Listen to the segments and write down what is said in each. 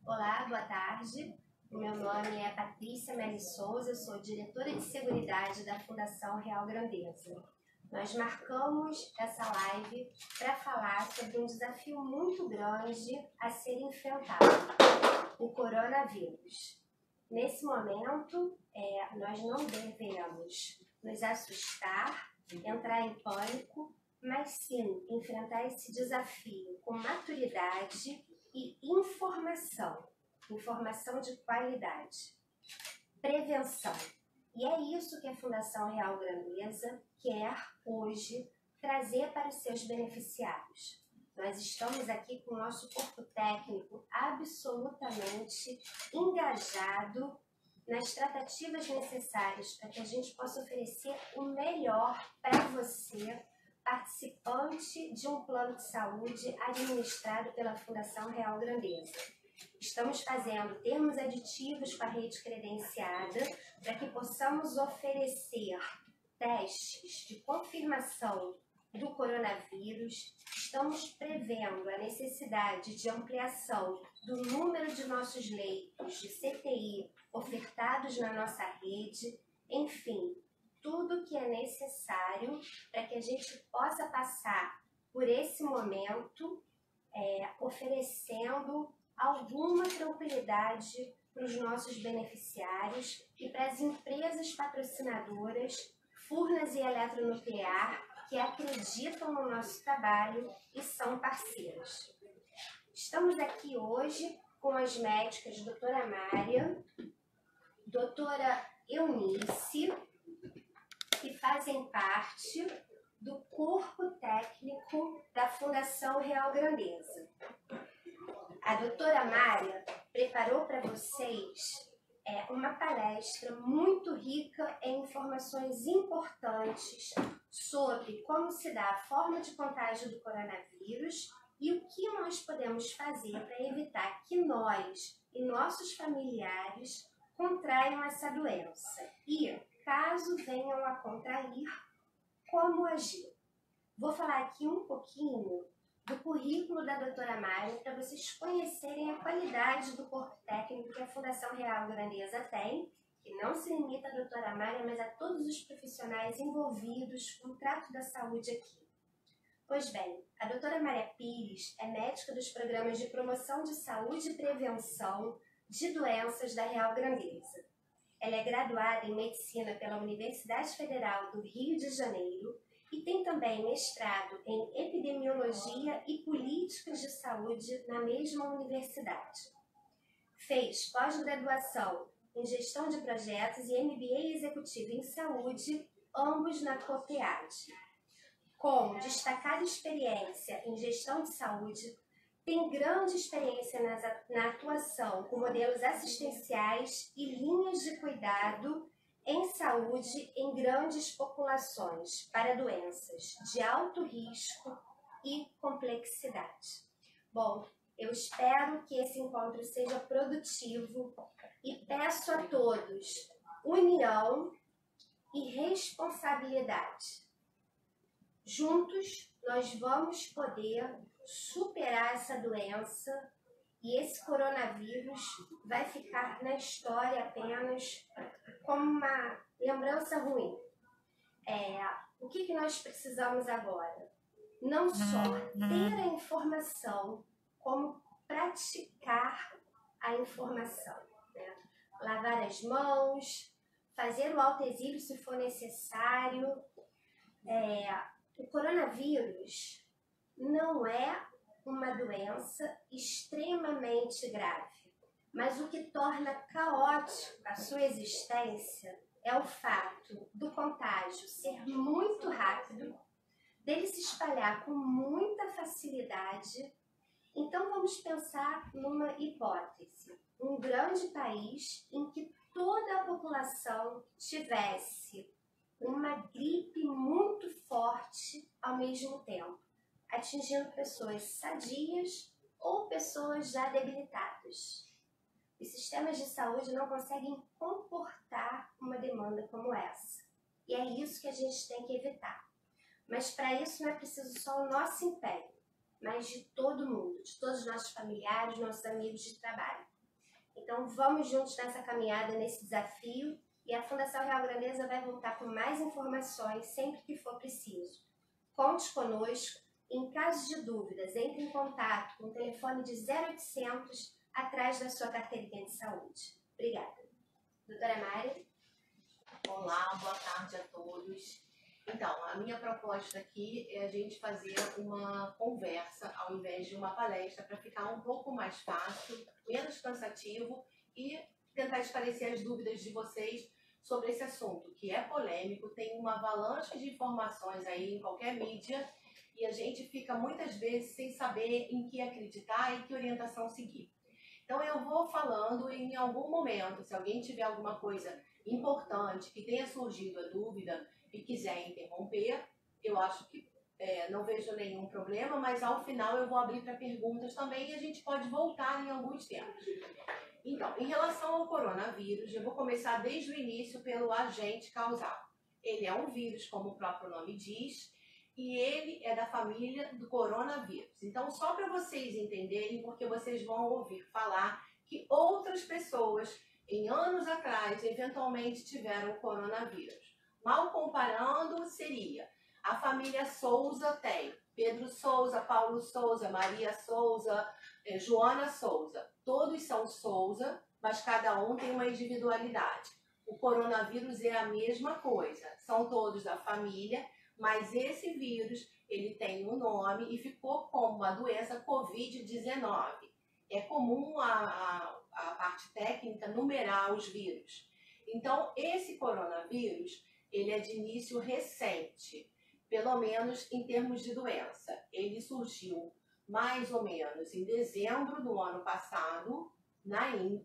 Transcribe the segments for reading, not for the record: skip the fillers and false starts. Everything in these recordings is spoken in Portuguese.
Olá, boa tarde. O meu nome é Patrícia Meli Souza, eu sou diretora de Seguridade da Fundação Real Grandeza. Nós marcamos essa live para falar sobre um desafio muito grande a ser enfrentado, o coronavírus. Nesse momento, nós não devemos nos assustar, entrar em pânico, mas sim enfrentar esse desafio com maturidade e informação de qualidade, prevenção. E é isso que a Fundação Real Grandeza quer hoje trazer para os seus beneficiários. Nós estamos aqui com o nosso corpo técnico absolutamente engajado nas tratativas necessárias para que a gente possa oferecer o melhor para você, participante de um plano de saúde administrado pela Fundação Real Grandeza. Estamos fazendo termos aditivos com a rede credenciada para que possamos oferecer testes de confirmação do coronavírus. Estamos prevendo a necessidade de ampliação do número de nossos leitos de CTI ofertados na nossa rede, enfim, tudo que é necessário para que a gente possa passar por esse momento oferecendo alguma tranquilidade para os nossos beneficiários e para as empresas patrocinadoras, Furnas e Eletronuclear, que acreditam no nosso trabalho e são parceiros. Estamos aqui hoje com as médicas doutora Mária, doutora Eunice, que fazem parte do corpo técnico da Fundação Real Grandeza. A doutora Mária preparou para vocês uma palestra muito rica em informações importantes sobre como se dá a forma de contágio do coronavírus e o que nós podemos fazer para evitar que nós e nossos familiares contraiam essa doença. E, caso venham a contrair, como agir? Vou falar aqui um pouquinho do currículo da doutora Mária para vocês conhecerem a qualidade do corpo técnico que a Fundação Real Grandeza tem, que não se limita à doutora Mária, mas a todos os profissionais envolvidos com o trato da saúde aqui. Pois bem, a doutora Mária Pires é médica dos programas de promoção de saúde e prevenção de doenças da Real Grandeza. Ela é graduada em Medicina pela Universidade Federal do Rio de Janeiro e tem também mestrado em Epidemiologia e Políticas de Saúde na mesma universidade. Fez pós-graduação em Gestão de Projetos e MBA Executivo em Saúde, ambos na COPEAD. Com destacada experiência em gestão de saúde, tem grande experiência na atuação com modelos assistenciais e linhas de cuidado em saúde em grandes populações para doenças de alto risco e complexidade. Bom, eu espero que esse encontro seja produtivo e peço a todos união e responsabilidade. Juntos, nós vamos poder superar essa doença e esse coronavírus vai ficar na história apenas como uma lembrança ruim. O que nós precisamos agora? Não só ter a informação, como praticar a informação. Né? Lavar as mãos, fazer o autoexílio se for necessário. O coronavírus não é uma doença extremamente grave, mas o que torna caótico a sua existência é o fato do contágio ser muito rápido, dele se espalhar com muita facilidade. Então vamos pensar numa hipótese, um grande país em que toda a população tivesse uma gripe muito forte ao mesmo tempo, atingindo pessoas sadias ou pessoas já debilitadas. Os sistemas de saúde não conseguem comportar uma demanda como essa. E é isso que a gente tem que evitar. Mas para isso não é preciso só o nosso empenho, mas de todo mundo, de todos os nossos familiares, nossos amigos de trabalho. Então vamos juntos nessa caminhada, nesse desafio, e a Fundação Real Grandeza vai voltar com mais informações sempre que for preciso. Conte conosco. Em caso de dúvidas, entre em contato com o telefone de 0800 atrás da sua carteirinha de saúde. Obrigada. Doutora Mari? Olá, boa tarde a todos. Então, a minha proposta aqui é a gente fazer uma conversa ao invés de uma palestra para ficar um pouco mais fácil, menos cansativo e tentar esclarecer as dúvidas de vocês sobre esse assunto, que é polêmico, tem uma avalanche de informações aí em qualquer mídia e a gente fica muitas vezes sem saber em que acreditar e que orientação seguir. Então eu vou falando e em algum momento, se alguém tiver alguma coisa importante, que tenha surgido a dúvida e quiser interromper, eu acho que não vejo nenhum problema, mas ao final eu vou abrir para perguntas também e a gente pode voltar em alguns temas. Então, em relação ao coronavírus, eu vou começar desde o início pelo agente causal. Ele é um vírus, como o próprio nome diz, e ele é da família do coronavírus. Então, só para vocês entenderem, porque vocês vão ouvir falar que outras pessoas, em anos atrás, eventualmente tiveram coronavírus. Mal comparando, seria a família Souza tem Pedro Souza, Paulo Souza, Maria Souza, Joana Souza. Todos são Souza, mas cada um tem uma individualidade. O coronavírus é a mesma coisa, são todos da família, mas esse vírus, ele tem um nome e ficou como uma doença Covid-19. É comum a parte técnica numerar os vírus. Então, esse coronavírus, ele é de início recente, pelo menos em termos de doença. Ele surgiu mais ou menos em dezembro do ano passado,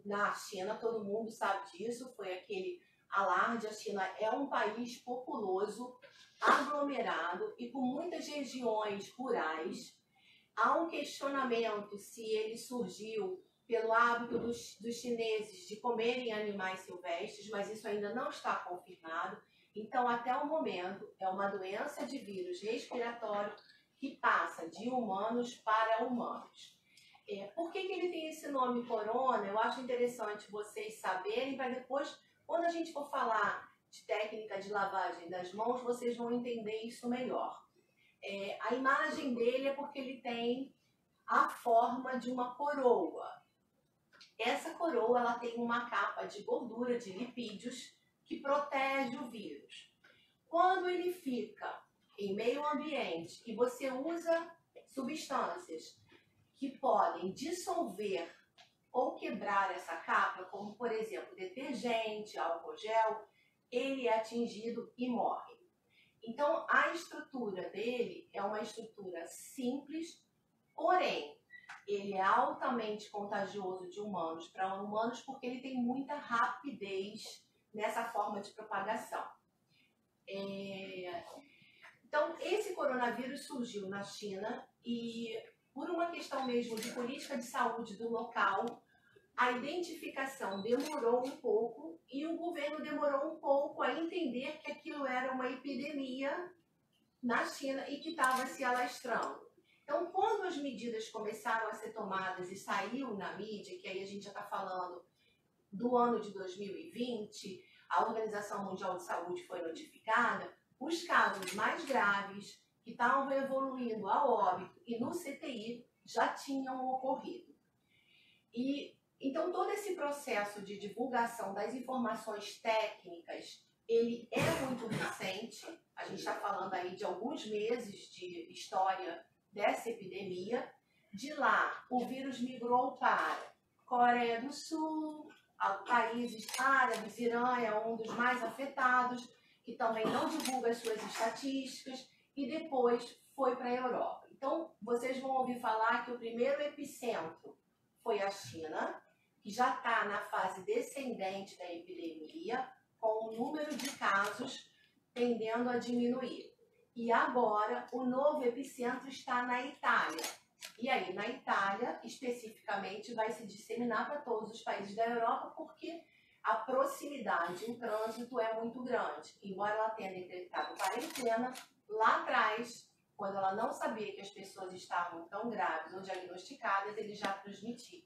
na China, todo mundo sabe disso, foi aquele alarde. A China é um país populoso, aglomerado e com muitas regiões rurais. Há um questionamento se ele surgiu pelo hábito dos chineses de comerem animais silvestres, mas isso ainda não está confirmado. Então, até o momento, é uma doença de vírus respiratório que passa de humanos para humanos. Por que ele tem esse nome corona? Eu acho interessante vocês saberem, para depois, quando a gente for falar de técnica de lavagem das mãos, vocês vão entender isso melhor. A imagem dele é porque ele tem a forma de uma coroa. Essa coroa, ela tem uma capa de gordura, de lipídios, que protege o vírus. Quando ele fica em meio ambiente e você usa substâncias que podem dissolver ou quebrar essa capa, como por exemplo detergente, álcool gel, ele é atingido e morre. Então a estrutura dele é uma estrutura simples, porém ele é altamente contagioso de humanos para humanos porque ele tem muita rapidez nessa forma de propagação. Então, esse coronavírus surgiu na China e, por uma questão mesmo de política de saúde do local, a identificação demorou um pouco e o governo demorou um pouco a entender que aquilo era uma epidemia na China e que estava se alastrando. Então, quando as medidas começaram a ser tomadas e saiu na mídia, que aí a gente já está falando do ano de 2020, a Organização Mundial de Saúde foi notificada, os casos mais graves, que estavam evoluindo a óbito e no CTI, já tinham ocorrido. E então todo esse processo de divulgação das informações técnicas, ele é muito recente. A gente está falando aí de alguns meses de história dessa epidemia. De lá, o vírus migrou para Coreia do Sul, países árabes. Irã é um dos mais afetados, que também não divulga as suas estatísticas, e depois foi para a Europa. Então, vocês vão ouvir falar que o primeiro epicentro foi a China, que já está na fase descendente da epidemia, com o número de casos tendendo a diminuir. E agora, o novo epicentro está na Itália. E aí, na Itália, especificamente, vai se disseminar para todos os países da Europa, porque a proximidade, o trânsito é muito grande. Embora ela tenha decretado quarentena, lá atrás, quando ela não sabia que as pessoas estavam tão graves ou diagnosticadas, ele já transmitia.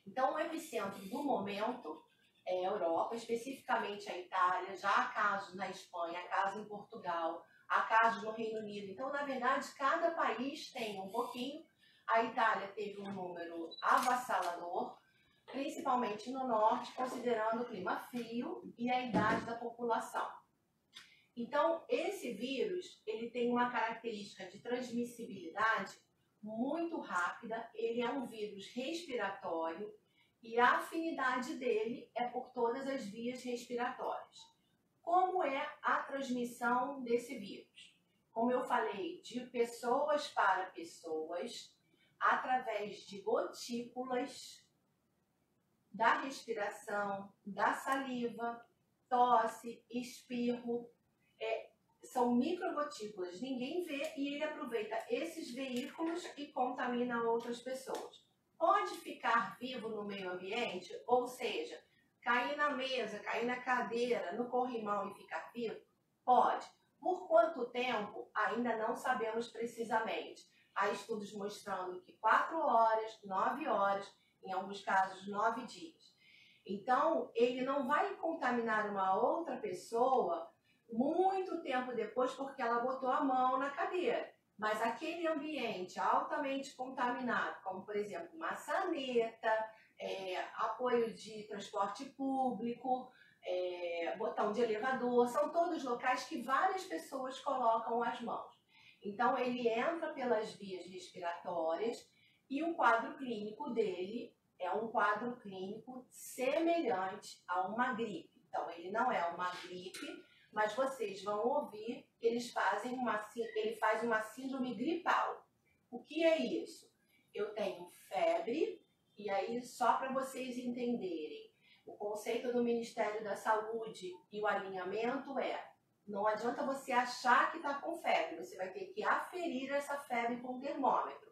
Então, o epicentro do momento é a Europa, especificamente a Itália, já há casos na Espanha, há casos em Portugal, há casos no Reino Unido. Então, na verdade, cada país tem um pouquinho. A Itália teve um número avassalador, principalmente no norte, considerando o clima frio e a idade da população. Então, esse vírus, ele tem uma característica de transmissibilidade muito rápida, ele é um vírus respiratório e a afinidade dele é por todas as vias respiratórias. Como é a transmissão desse vírus? Como eu falei, de pessoas para pessoas, através de gotículas da respiração, da saliva, tosse, espirro, são microgotículas, ninguém vê e ele aproveita esses veículos e contamina outras pessoas. Pode ficar vivo no meio ambiente, ou seja, cair na mesa, cair na cadeira, no corrimão e ficar vivo? Pode. Por quanto tempo? Ainda não sabemos precisamente. Há estudos mostrando que 4 horas, 9 horas, em alguns casos 9 dias. Então, ele não vai contaminar uma outra pessoa muito tempo depois porque ela botou a mão na cadeira. Mas aquele ambiente altamente contaminado, como por exemplo maçaneta, apoio de transporte público, botão de elevador, são todos locais que várias pessoas colocam as mãos. Então ele entra pelas vias respiratórias e o quadro clínico dele é um quadro clínico semelhante a uma gripe. Então ele não é uma gripe, mas vocês vão ouvir que ele faz uma síndrome gripal. O que é isso? Eu tenho febre, e aí só para vocês entenderem, o conceito do Ministério da Saúde e o alinhamento não adianta você achar que está com febre, você vai ter que aferir essa febre com um termômetro.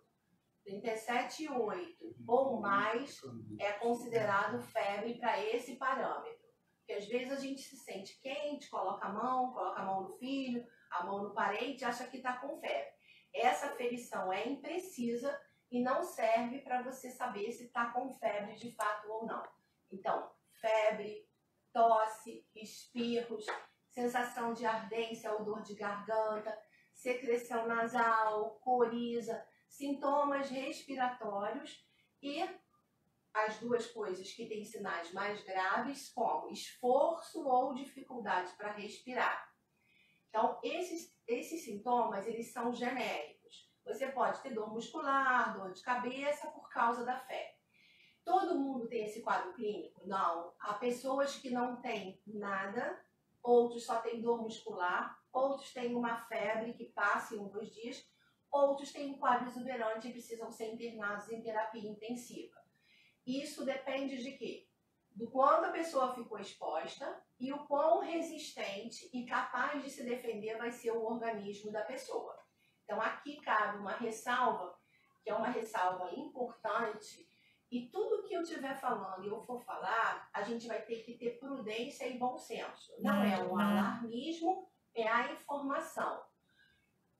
37,8 ou mais é considerado febre para esse parâmetro. Porque às vezes a gente se sente quente, coloca a mão no filho, a mão no parente, acha que está com febre. Essa aferição é imprecisa e não serve para você saber se está com febre de fato ou não. Então, febre, tosse, espirros, sensação de ardência ou dor de garganta, secreção nasal, coriza, sintomas respiratórios e as duas coisas que têm sinais mais graves, como esforço ou dificuldade para respirar. Então, esses sintomas, eles são genéricos. Você pode ter dor muscular, dor de cabeça por causa da febre. Todo mundo tem esse quadro clínico? Não. Há pessoas que não têm nada, outros só têm dor muscular, outros têm uma febre que passa em 1 ou 2 dias, outros têm um quadro exuberante e precisam ser internados em terapia intensiva. Isso depende de quê? Do quanto a pessoa ficou exposta e o quão resistente e capaz de se defender vai ser o organismo da pessoa. Então aqui cabe uma ressalva, que é uma ressalva importante, e tudo que eu estiver falando e eu for falar, a gente vai ter que ter prudência e bom senso. Não é um alarmismo, é a informação.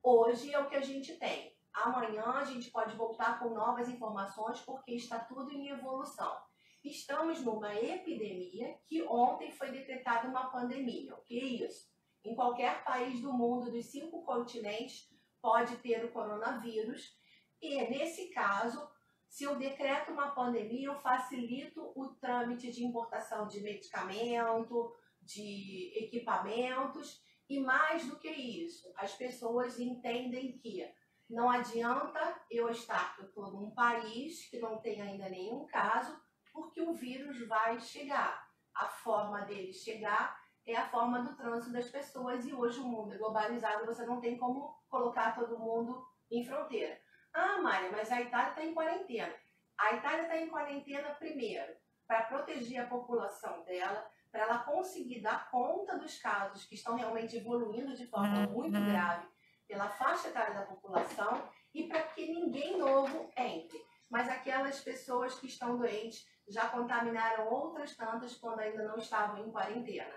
Hoje é o que a gente tem. Amanhã a gente pode voltar com novas informações porque está tudo em evolução. Estamos numa epidemia que ontem foi decretada uma pandemia. O que é isso? Em qualquer país do mundo, dos 5 continentes, pode ter o coronavírus. E nesse caso, se eu decreto uma pandemia, eu facilito o trâmite de importação de medicamento, de equipamentos. E mais do que isso, as pessoas entendem que não adianta eu estou num país que não tem ainda nenhum caso, porque o vírus vai chegar. A forma dele chegar é a forma do trânsito das pessoas e hoje o mundo é globalizado, você não tem como colocar todo mundo em fronteira. Ah, Mária, mas a Itália está em quarentena. A Itália está em quarentena primeiro, para proteger a população dela, para ela conseguir dar conta dos casos que estão realmente evoluindo de forma muito grave pela faixa etária da população e para que ninguém novo entre. Mas aquelas pessoas que estão doentes já contaminaram outras tantas quando ainda não estavam em quarentena.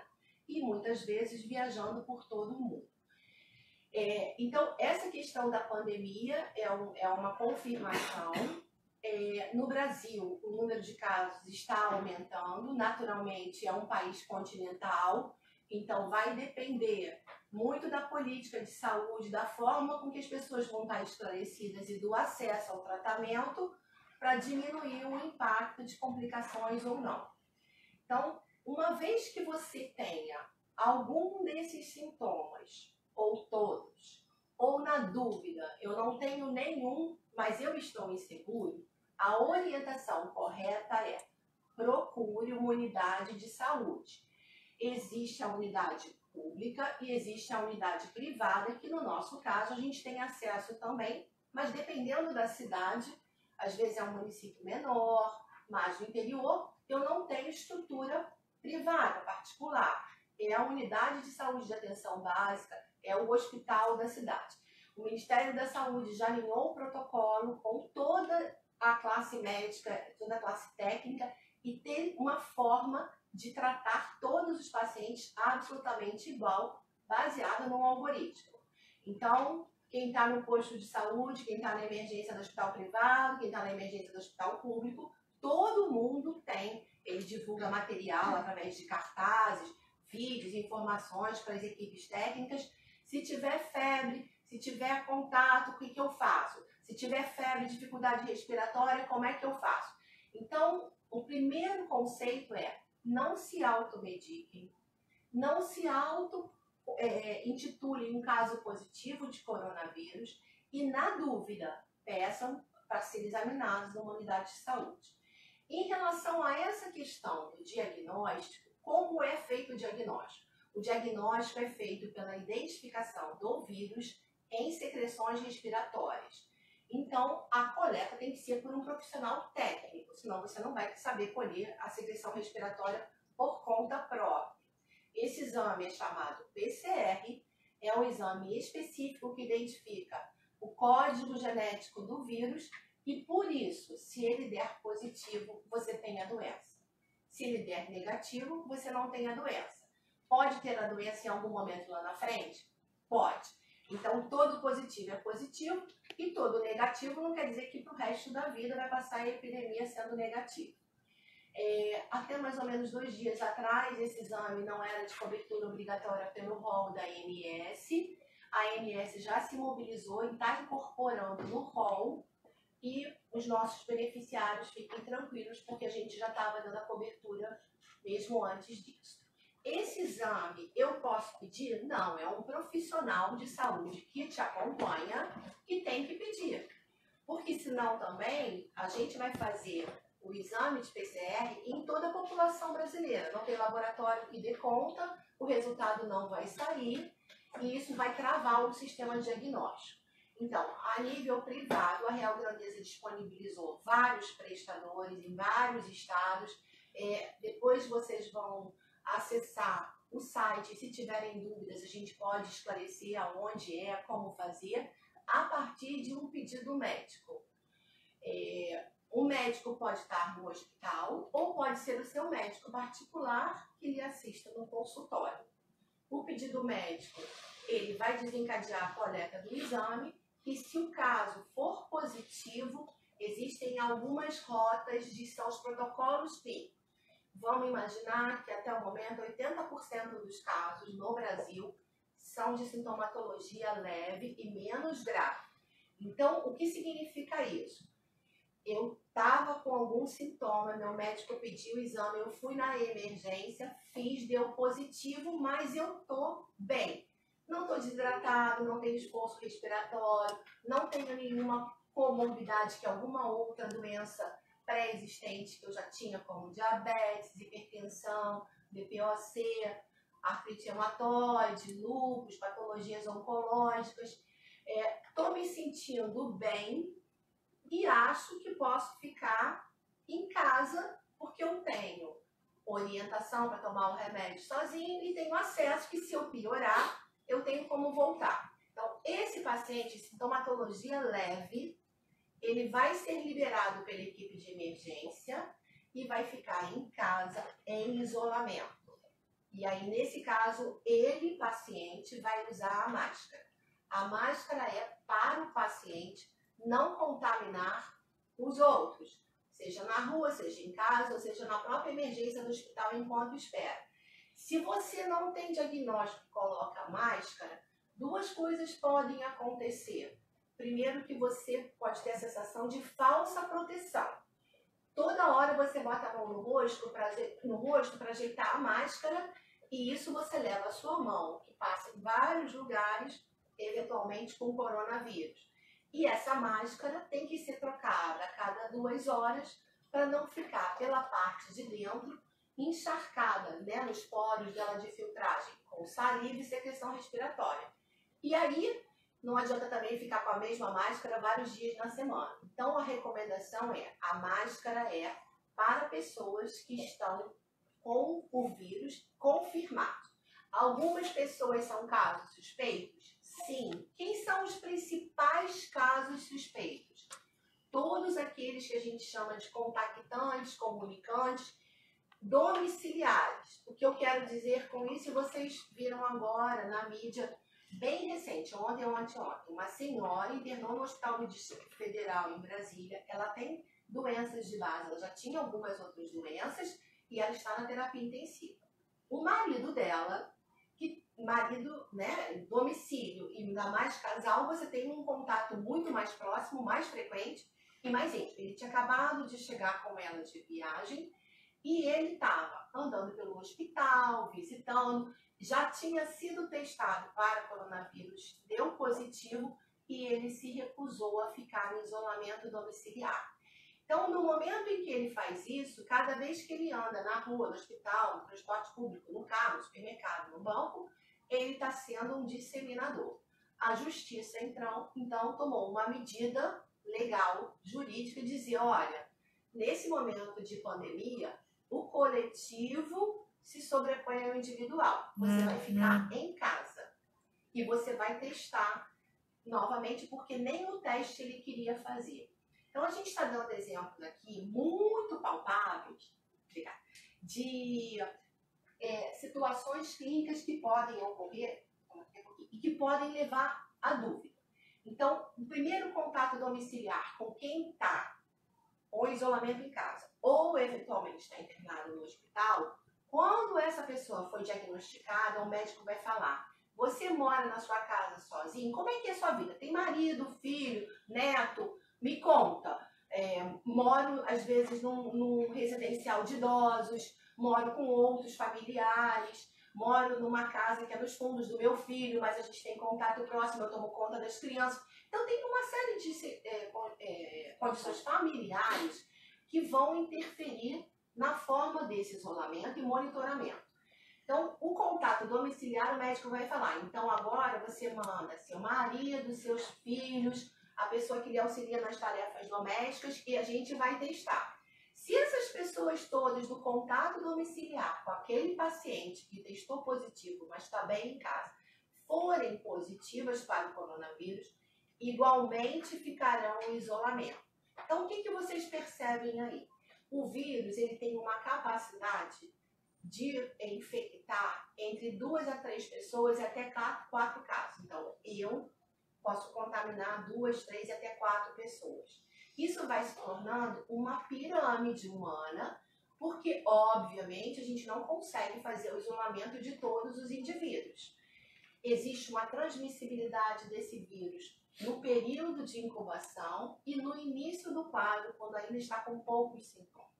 E muitas vezes viajando por todo o mundo. Então, essa questão da pandemia é uma confirmação No Brasil, o número de casos está aumentando, naturalmente é um país continental, então vai depender muito da política de saúde, da forma com que as pessoas vão estar esclarecidas e do acesso ao tratamento para diminuir o impacto de complicações ou não. Então, uma vez que você tenha algum desses sintomas, ou todos, ou na dúvida, eu não tenho nenhum, mas eu estou inseguro, a orientação correta é: procure uma unidade de saúde. Existe a unidade pública e existe a unidade privada, que no nosso caso a gente tem acesso também, mas dependendo da cidade, às vezes é um município menor, mais no interior, eu não tenho estrutura privada, particular. É a unidade de saúde de atenção básica, é o hospital da cidade. O Ministério da Saúde já alinhou o protocolo com toda a classe médica, toda a classe técnica, e tem uma forma de tratar todos os pacientes absolutamente igual, baseada num algoritmo. Então, quem está no posto de saúde, quem está na emergência do hospital privado, quem está na emergência do hospital público, todo mundo tem. Ele divulga material através de cartazes, vídeos, informações para as equipes técnicas. Se tiver febre, se tiver contato, o que eu faço? Se tiver febre, dificuldade respiratória, como é que eu faço? Então, o primeiro conceito é: não se automediquem, não se intitulem um caso positivo de coronavírus e, na dúvida, peçam para ser examinados numa unidade de saúde. Em relação a essa questão do diagnóstico, como é feito o diagnóstico? O diagnóstico é feito pela identificação do vírus em secreções respiratórias. Então, a coleta tem que ser por um profissional técnico, senão você não vai saber colher a secreção respiratória por conta própria. Esse exame é chamado PCR, é um exame específico que identifica o código genético do vírus e, por isso, se ele der positivo, você tem a doença. Se ele der negativo, você não tem a doença. Pode ter a doença em algum momento lá na frente? Pode. Então, todo positivo é positivo e todo negativo não quer dizer que para o resto da vida vai passar a epidemia sendo negativo. Até mais ou menos 2 dias atrás, esse exame não era de cobertura obrigatória pelo rol da ANS. A ANS já se mobilizou e está incorporando no rol, e os nossos beneficiários fiquem tranquilos, porque a gente já estava dando a cobertura mesmo antes disso. Esse exame eu posso pedir? Não, é um profissional de saúde que te acompanha que tem que pedir. Porque senão também a gente vai fazer o exame de PCR em toda a população brasileira. Não tem laboratório que dê conta, o resultado não vai sair e isso vai travar o sistema de diagnóstico. Então, a nível privado, a Real Grandeza disponibilizou vários prestadores em vários estados. Depois vocês vão acessar o site, se tiverem dúvidas, a gente pode esclarecer aonde como fazer, a partir de um pedido médico. O médico pode estar no hospital ou pode ser o seu médico particular que lhe assista no consultório. O pedido médico, ele vai desencadear a coleta do exame e, se o caso for positivo, existem algumas rotas são os protocolos PI. Vamos imaginar que até o momento 80% dos casos no Brasil são de sintomatologia leve e menos grave. Então, o que significa isso? Eu estava com algum sintoma, meu médico pediu o exame, eu fui na emergência, fiz, deu positivo, mas eu estou bem. Não estou desidratado, não tenho esforço respiratório, não tenho nenhuma comorbidade, que é alguma outra doença pré-existente que eu já tinha, como diabetes, hipertensão, DPOC, artrite reumatoide, lúpus, patologias oncológicas. Estou me sentindo bem e acho que posso ficar em casa porque eu tenho orientação para tomar o remédio sozinho e tenho acesso que, se eu piorar, eu tenho como voltar. Então, esse paciente, sintomatologia leve, ele vai ser liberado pela equipe de emergência e vai ficar em casa em isolamento. E aí, nesse caso, ele, paciente, vai usar a máscara. A máscara é para o paciente não contaminar os outros, seja na rua, seja em casa, ou seja na própria emergência do hospital enquanto espera. Se você não tem diagnóstico e coloca máscara, duas coisas podem acontecer. Primeiro, que você pode ter a sensação de falsa proteção. Toda hora você bota a mão no rosto para ajeitar a máscara, e isso você leva a sua mão, que passa em vários lugares, eventualmente com coronavírus. E essa máscara tem que ser trocada a cada 2 horas para não ficar pela parte de dentro encharcada, né, nos poros dela de filtragem, com saliva e secreção respiratória. E aí, não adianta também ficar com a mesma máscara vários dias na semana. Então, a recomendação é, a máscara é para pessoas que estão com o vírus confirmado. Algumas pessoas são casos suspeitos? Sim. Quem são os principais casos suspeitos? Todos aqueles que a gente chama de contactantes, comunicantes, domiciliares. O que eu quero dizer com isso, e vocês viram agora na mídia bem recente, ontem ou anteontem, uma senhora internou no Hospital do Distrito Federal em Brasília. Ela tem doenças de base, ela já tinha algumas outras doenças e ela está na terapia intensiva. O marido dela, né, domicílio e ainda mais casal, você tem um contato muito mais próximo, mais frequente e mais íntimo. Ele tinha acabado de chegar com ela de viagem e ele estava andando pelo hospital, visitando, já tinha sido testado para coronavírus, deu positivo e ele se recusou a ficar no isolamento domiciliar. Então, no momento em que ele faz isso, cada vez que ele anda na rua, no hospital, no transporte público, no carro, no supermercado, no banco, ele está sendo um disseminador. A justiça, então, tomou uma medida legal, jurídica, e dizia, olha, nesse momento de pandemia, o coletivo se sobrepõe ao individual. Você vai ficar em casa e você vai testar novamente, porque nem o teste ele queria fazer. Então, a gente está dando exemplos aqui muito palpáveis de situações clínicas que podem ocorrer e que podem levar à dúvida. Então, o primeiro contato domiciliar com quem está ou isolamento em casa, ou eventualmente está internado no hospital, quando essa pessoa foi diagnosticada, o médico vai falar, você mora na sua casa sozinho? Como é que é a sua vida? Tem marido, filho, neto? Me conta. Moro, às vezes, num residencial de idosos, moro com outros familiares, moro numa casa que é nos fundos do meu filho, mas a gente tem contato próximo, eu tomo conta das crianças. Então, tem uma série de condições familiares que vão interferir na forma desse isolamento e monitoramento. Então, o contato domiciliar, o médico vai falar, então agora você manda seu marido, seus filhos, a pessoa que lhe auxilia nas tarefas domésticas e a gente vai testar. Se essas pessoas todas do contato domiciliar com aquele paciente que testou positivo, mas está bem em casa, forem positivas para o coronavírus, igualmente ficarão em isolamento. Então, o que vocês percebem aí? O vírus ele tem uma capacidade de infectar entre 2 a 3 pessoas e até 4 casos. Então, eu posso contaminar 2, 3 e até 4 pessoas. Isso vai se tornando uma pirâmide humana, porque, obviamente, a gente não consegue fazer o isolamento de todos os indivíduos. Existe uma transmissibilidade desse vírus no período de incubação e no início do quadro, quando ainda está com poucos sintomas.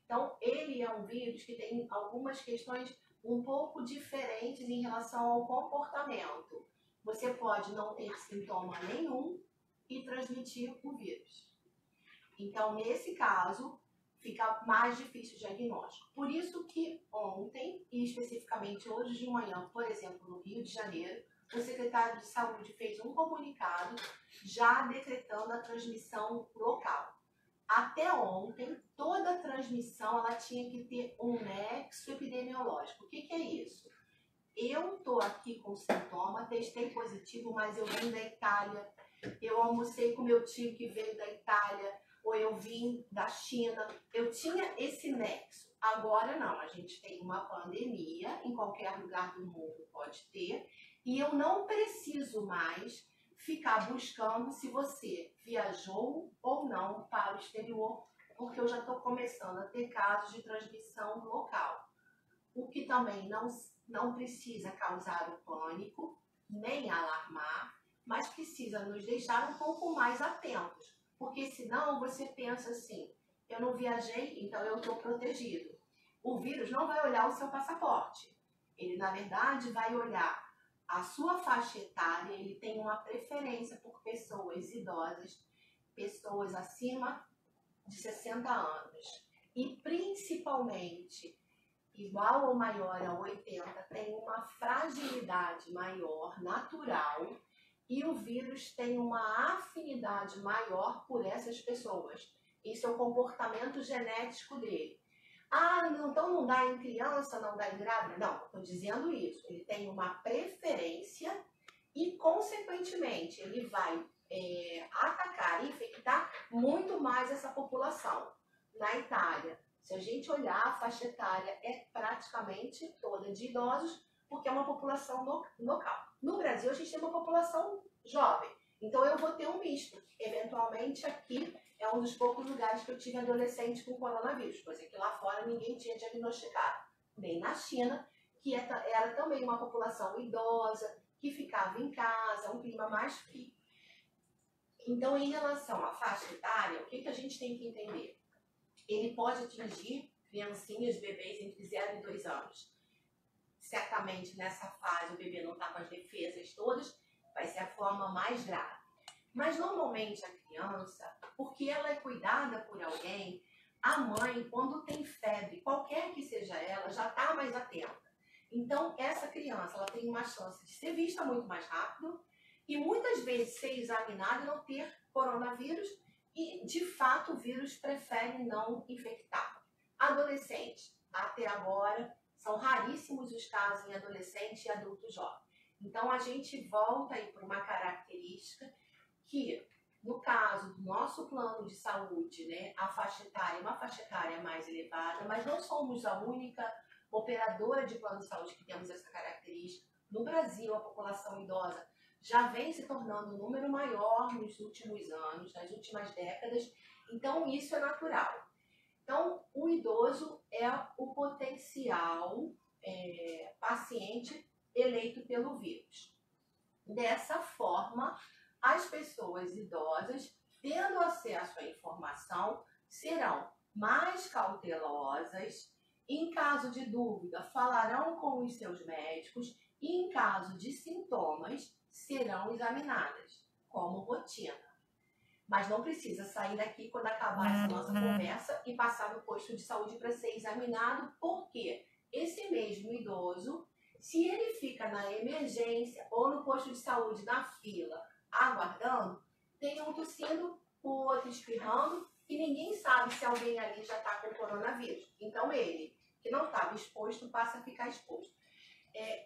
Então, ele é um vírus que tem algumas questões um pouco diferentes em relação ao comportamento. Você pode não ter sintoma nenhum e transmitir o vírus. Então, nesse caso, fica mais difícil o diagnóstico. Por isso que ontem, e especificamente hoje de manhã, por exemplo, no Rio de Janeiro, o secretário de Saúde fez um comunicado já decretando a transmissão local. Até ontem, toda transmissão ela tinha que ter um nexo epidemiológico. O que é isso? Eu estou aqui com sintoma, testei positivo, mas eu vim da Itália, eu almocei com meu tio que veio da Itália, ou eu vim da China, eu tinha esse nexo. Agora não, a gente tem uma pandemia, em qualquer lugar do mundo pode ter, e eu não preciso mais ficar buscando se você viajou ou não para o exterior, porque eu já estou começando a ter casos de transmissão local. O que também não precisa causar o pânico, nem alarmar, mas precisa nos deixar um pouco mais atentos, porque senão você pensa assim, eu não viajei, então eu estou protegido. O vírus não vai olhar o seu passaporte, ele na verdade vai olhar a sua faixa etária, ele tem uma preferência por pessoas idosas, pessoas acima de 60 anos. E principalmente, igual ou maior a 80, tem uma fragilidade maior, natural, e o vírus tem uma afinidade maior por essas pessoas. Isso é o comportamento genético dele. Ah, então não dá em criança, não dá em grávida? Não, estou dizendo isso. Ele tem uma preferência e, consequentemente, ele vai atacar e infectar muito mais essa população. Na Itália, se a gente olhar, a faixa etária é praticamente toda de idosos, porque é uma população local. No Brasil, a gente tem uma população jovem, então eu vou ter um misto. Eventualmente, aqui é um dos poucos lugares que eu tive adolescente com coronavírus, coisa que lá fora ninguém tinha diagnosticado. Nem na China, que era também uma população idosa, que ficava em casa, um clima mais frio. Então, em relação à faixa etária, o que a gente tem que entender? Ele pode atingir criancinhas, bebês entre 0 e 2 anos. Certamente, nessa fase, o bebê não está com as defesas todas, vai ser a forma mais grave. Mas, normalmente, a criança, porque ela é cuidada por alguém, a mãe, quando tem febre, qualquer que seja ela, já está mais atenta. Então, essa criança, ela tem uma chance de ser vista muito mais rápido e, muitas vezes, ser examinada e não ter coronavírus e, de fato, o vírus prefere não infectar. Adolescente, até agora, são raríssimos os casos em adolescente e adulto jovem. Então, a gente volta aí para uma característica que, no caso do nosso plano de saúde, né, a faixa etária é uma faixa etária mais elevada, mas não somos a única operadora de plano de saúde que temos essa característica. No Brasil, a população idosa já vem se tornando um número maior nos últimos anos, nas últimas décadas, então isso é natural. Então, o idoso é o potencial paciente eleito pelo vírus. Dessa forma, as pessoas idosas, tendo acesso à informação, serão mais cautelosas, em caso de dúvida, falarão com os seus médicos e, em caso de sintomas, serão examinadas, como rotina. Mas não precisa sair daqui quando acabar essa nossa conversa e passar no posto de saúde para ser examinado, porque esse mesmo idoso, se ele fica na emergência ou no posto de saúde na fila, aguardando, tem um tossindo, o outro espirrando e ninguém sabe se alguém ali já está com coronavírus. Então ele, que não estava exposto, passa a ficar exposto.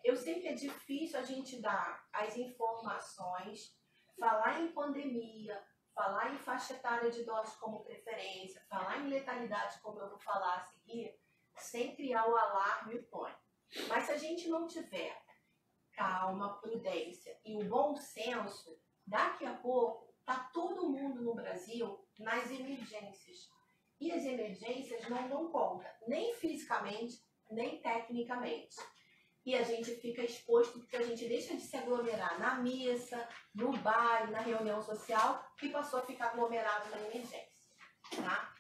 Eu sei que é difícil a gente dar as informações, falar em pandemia, falar em faixa etária de idosos como preferência, falar em letalidade, como eu vou falar a seguir, sem criar o alarme e o pânico. Mas se a gente não tiver calma, prudência e o bom senso, daqui a pouco está todo mundo no Brasil nas emergências. E as emergências não dão conta, nem fisicamente, nem tecnicamente. E a gente fica exposto porque a gente deixa de se aglomerar na missa, no baile, na reunião social e passou a ficar aglomerado na emergência. Tá?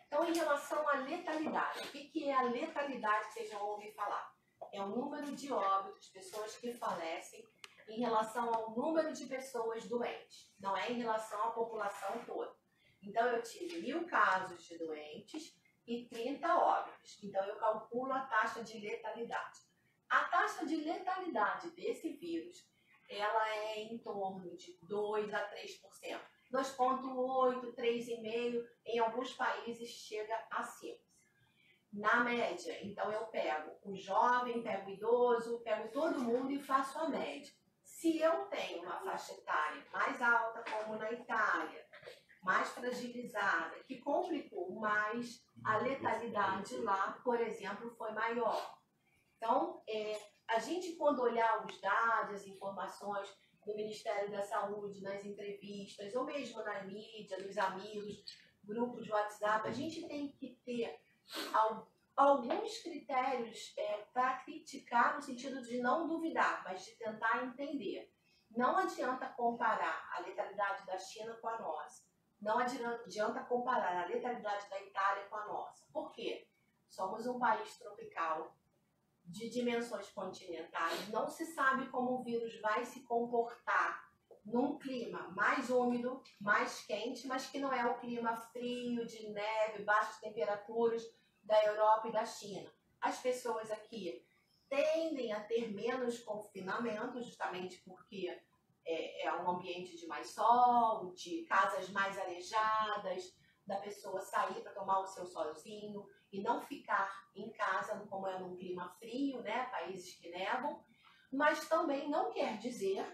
Então, em relação à letalidade, o que é a letalidade que vocês vão ouvir falar? É o número de óbitos, pessoas que falecem, em relação ao número de pessoas doentes, não é em relação à população toda. Então, eu tive 1.000 casos de doentes e 30 óbitos. Então, eu calculo a taxa de letalidade. A taxa de letalidade desse vírus, ela é em torno de 2 a 3%. 2,8%, 3,5%, em alguns países chega a 5%. Na média, então eu pego o jovem, pego o idoso, pego todo mundo e faço a média. Se eu tenho uma faixa etária mais alta, como na Itália, mais fragilizada, que complicou mais, a letalidade lá, por exemplo, foi maior. Então, a gente quando olhar os dados, as informações, do Ministério da Saúde, nas entrevistas, ou mesmo na mídia, nos amigos, grupos de WhatsApp, a gente tem que ter alguns critérios para criticar, no sentido de não duvidar, mas de tentar entender. Não adianta comparar a letalidade da China com a nossa. Não adianta comparar a letalidade da Itália com a nossa. Por quê? Somos um país tropical, de dimensões continentais. Não se sabe como o vírus vai se comportar num clima mais úmido, mais quente, mas que não é o clima frio, de neve, baixas temperaturas da Europa e da China. As pessoas aqui tendem a ter menos confinamento, justamente porque é um ambiente de mais sol, de casas mais arejadas, da pessoa sair para tomar o seu solzinho e não ficar em casa, como é num clima frio, né, países que nevam, mas também não quer dizer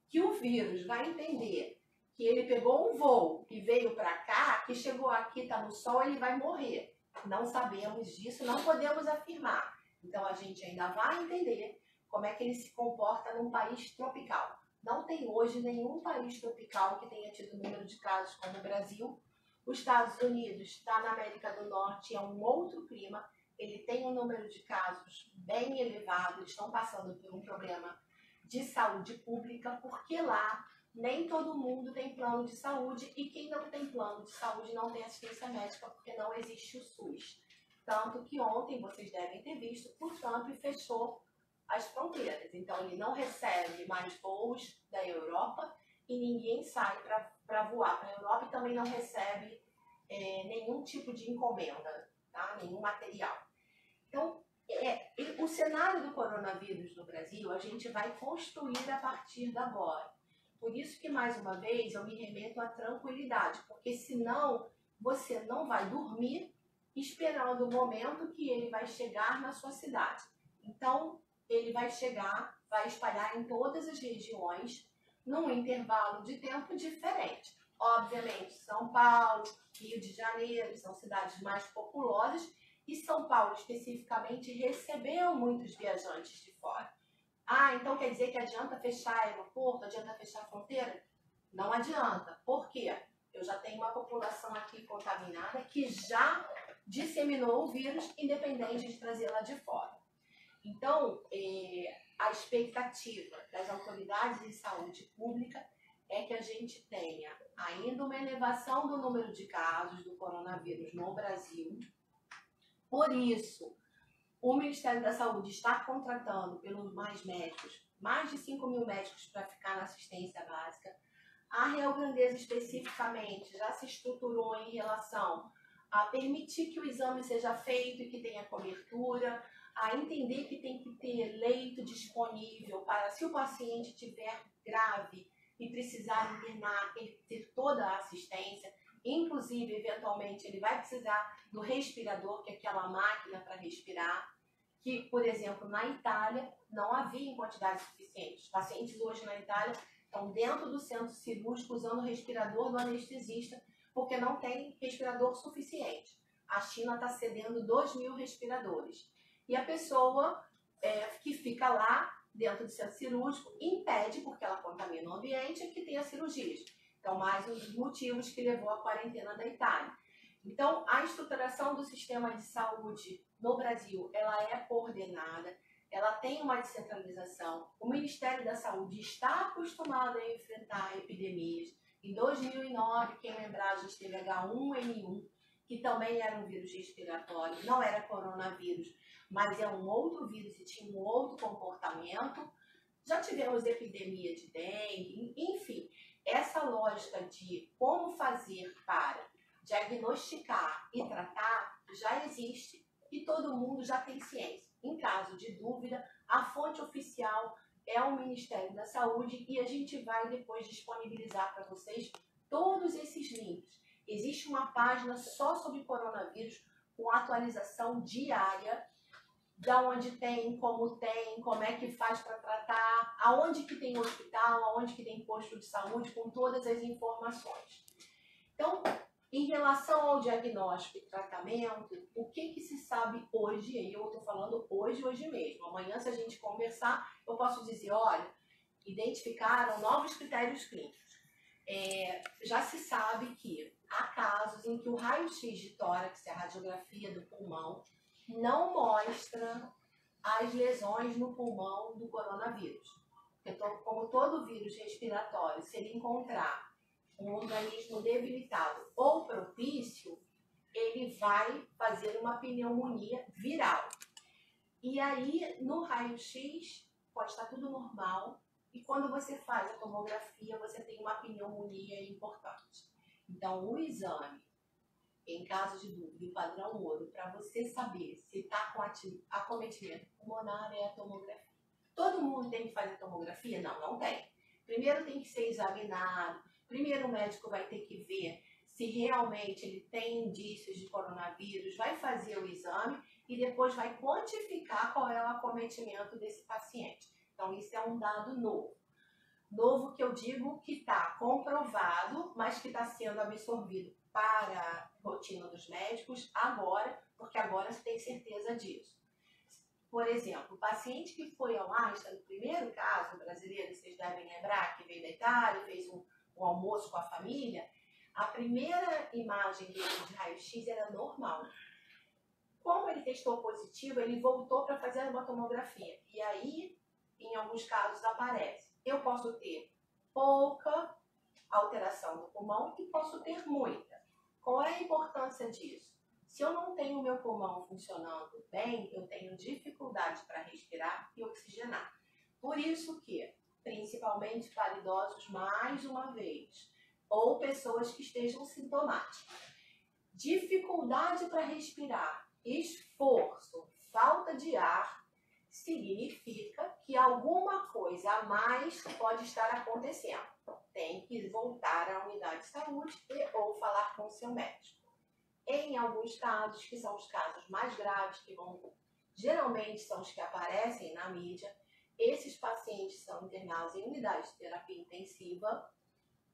que o vírus vai entender que ele pegou um voo e veio para cá, que chegou aqui, está no sol, ele vai morrer. Não sabemos disso, não podemos afirmar. Então a gente ainda vai entender como é que ele se comporta num país tropical. Não tem hoje nenhum país tropical que tenha tido número de casos como o Brasil. Os Estados Unidos está na América do Norte, é um outro clima, ele tem um número de casos bem elevado, eles estão passando por um problema de saúde pública, porque lá nem todo mundo tem plano de saúde e quem não tem plano de saúde não tem assistência médica porque não existe o SUS. Tanto que ontem, vocês devem ter visto, o Trump fechou as fronteiras, então ele não recebe mais voos da Europa e ninguém sai para voar para a Europa e também não recebe nenhum tipo de encomenda, tá? Nenhum material. Então, o cenário do coronavírus no Brasil, a gente vai construir a partir de agora. Por isso que, mais uma vez, eu me remeto à tranquilidade, porque senão você não vai dormir esperando o momento que ele vai chegar na sua cidade. Então, ele vai chegar, vai espalhar em todas as regiões, num intervalo de tempo diferente. Obviamente, São Paulo, Rio de Janeiro são cidades mais populosas e São Paulo, especificamente, recebeu muitos viajantes de fora. Ah, então quer dizer que adianta fechar aeroporto, adianta fechar a fronteira? Não adianta. Por quê? Eu já tenho uma população aqui contaminada que já disseminou o vírus, independente de trazê-la de fora. Então, a expectativa das autoridades de saúde pública é que a gente tenha ainda uma elevação do número de casos do coronavírus no Brasil. Por isso, o Ministério da Saúde está contratando pelos mais médicos, mais de 5.000 médicos para ficar na assistência básica. A Rio Grandeza especificamente já se estruturou em relação a permitir que o exame seja feito e que tenha cobertura, a entender que tem que ter leito disponível para, se o paciente estiver grave e precisar internar, ele ter toda a assistência, inclusive, eventualmente, ele vai precisar do respirador, que é aquela máquina para respirar, que, por exemplo, na Itália, não havia em quantidade suficiente. Os pacientes hoje na Itália estão dentro do centro cirúrgico usando o respirador do anestesista, porque não tem respirador suficiente. A China está cedendo 2.000 respiradores. E a pessoa que fica lá, dentro do centro cirúrgico, impede, porque ela contamina o ambiente, que tenha cirurgias. Então, mais um dos motivos que levou à quarentena da Itália. Então, a estruturação do sistema de saúde no Brasil, ela é coordenada, ela tem uma descentralização. O Ministério da Saúde está acostumado a enfrentar epidemias. Em 2009, quem lembrar, a gente teve H1N1, que também era um vírus respiratório, não era coronavírus, mas é um outro vírus e tinha um outro comportamento. Já tivemos epidemia de dengue, enfim, essa lógica de como fazer para diagnosticar e tratar já existe e todo mundo já tem ciência. Em caso de dúvida, a fonte oficial é o Ministério da Saúde e a gente vai depois disponibilizar para vocês todos esses links. Existe uma página só sobre coronavírus com atualização diária, da onde tem, como é que faz para tratar, aonde que tem hospital, aonde que tem posto de saúde, com todas as informações. Então, em relação ao diagnóstico e tratamento, o que se sabe hoje, e eu estou falando hoje mesmo, amanhã se a gente conversar, eu posso dizer, olha, identificaram novos critérios clínicos. Já se sabe que há casos em que o raio-x de tórax, a radiografia do pulmão, não mostra as lesões no pulmão do coronavírus. Então, como todo vírus respiratório, se ele encontrar um organismo debilitado ou propício, ele vai fazer uma pneumonia viral. E aí, no raio-x, pode estar tudo normal, e quando você faz a tomografia, você tem uma pneumonia importante. Então, o exame, em caso de dúvida, o padrão ouro, para você saber se está com acometimento pulmonar, é a tomografia. Todo mundo tem que fazer tomografia? Não, não tem. Primeiro tem que ser examinado, primeiro o médico vai ter que ver se realmente ele tem indícios de coronavírus, vai fazer o exame e depois vai quantificar qual é o acometimento desse paciente. Então, isso é um dado novo. Novo que eu digo que está comprovado, mas que está sendo absorvido para a rotina dos médicos agora, porque agora você tem certeza disso. Por exemplo, o paciente que foi ao Einstein, no primeiro caso brasileiro, vocês devem lembrar, que veio da Itália, fez um almoço com a família, a primeira imagem dele de raio-x era normal. Como ele testou positivo, ele voltou para fazer uma tomografia. E aí, em alguns casos, aparece. Eu posso ter pouca alteração do pulmão e posso ter muita. Qual é a importância disso? Se eu não tenho o meu pulmão funcionando bem, eu tenho dificuldade para respirar e oxigenar. Por isso que, principalmente para idosos, mais uma vez, ou pessoas que estejam sintomáticas, dificuldade para respirar, esforço, falta de ar, significa que alguma coisa a mais pode estar acontecendo. Tem que voltar à unidade de saúde ou falar com o seu médico. Em alguns casos, que são os casos mais graves, que geralmente são os que aparecem na mídia, esses pacientes são internados em unidade de terapia intensiva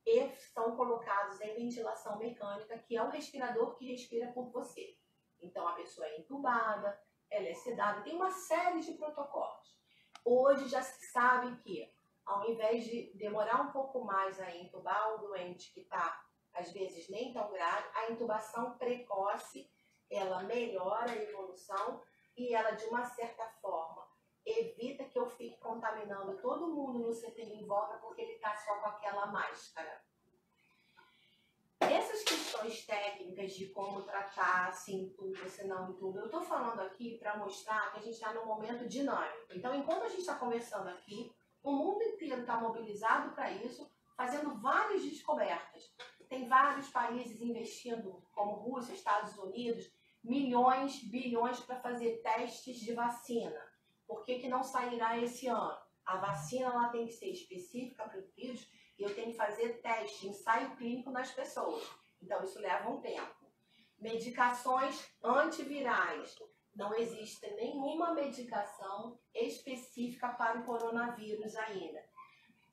e são colocados em ventilação mecânica, que é o respirador que respira por você. Então, a pessoa é entubada, ela é sedada, tem uma série de protocolos. Hoje já se sabe que, ao invés de demorar um pouco mais a entubar o doente que está, às vezes, nem tão grave, a intubação precoce, ela melhora a evolução e ela, de uma certa forma, evita que eu fique contaminando todo mundo no CTI em volta porque ele está só com aquela máscara. Essas questões técnicas de como tratar, se entuba, se não entuba, eu estou falando aqui para mostrar que a gente está num momento dinâmico. Então, enquanto a gente está conversando aqui, o mundo inteiro está mobilizado para isso, fazendo várias descobertas. Tem vários países investindo, como Rússia, Estados Unidos, milhões, bilhões para fazer testes de vacina. Por que não sairá esse ano? A vacina ela tem que ser específica para o vírus e eu tenho que fazer teste, ensaio clínico nas pessoas. Então, isso leva um tempo. Medicações antivirais. Não existe nenhuma medicação específica para o coronavírus ainda.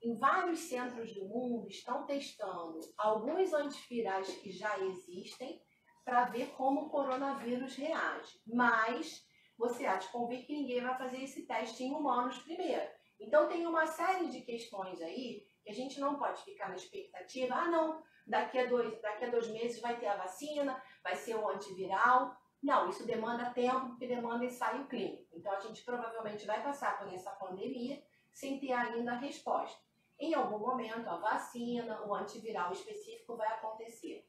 Em vários centros do mundo estão testando alguns antivirais que já existem para ver como o coronavírus reage. Mas você há de convir que ninguém vai fazer esse teste em humanos primeiro. Então tem uma série de questões aí que a gente não pode ficar na expectativa. Ah, não, daqui a 2 meses vai ter a vacina, vai ser o antiviral. Não, isso demanda tempo, porque demanda ensaio clínico. Então a gente provavelmente vai passar por essa pandemia sem ter ainda a resposta. Em algum momento, a vacina, o antiviral específico vai acontecer.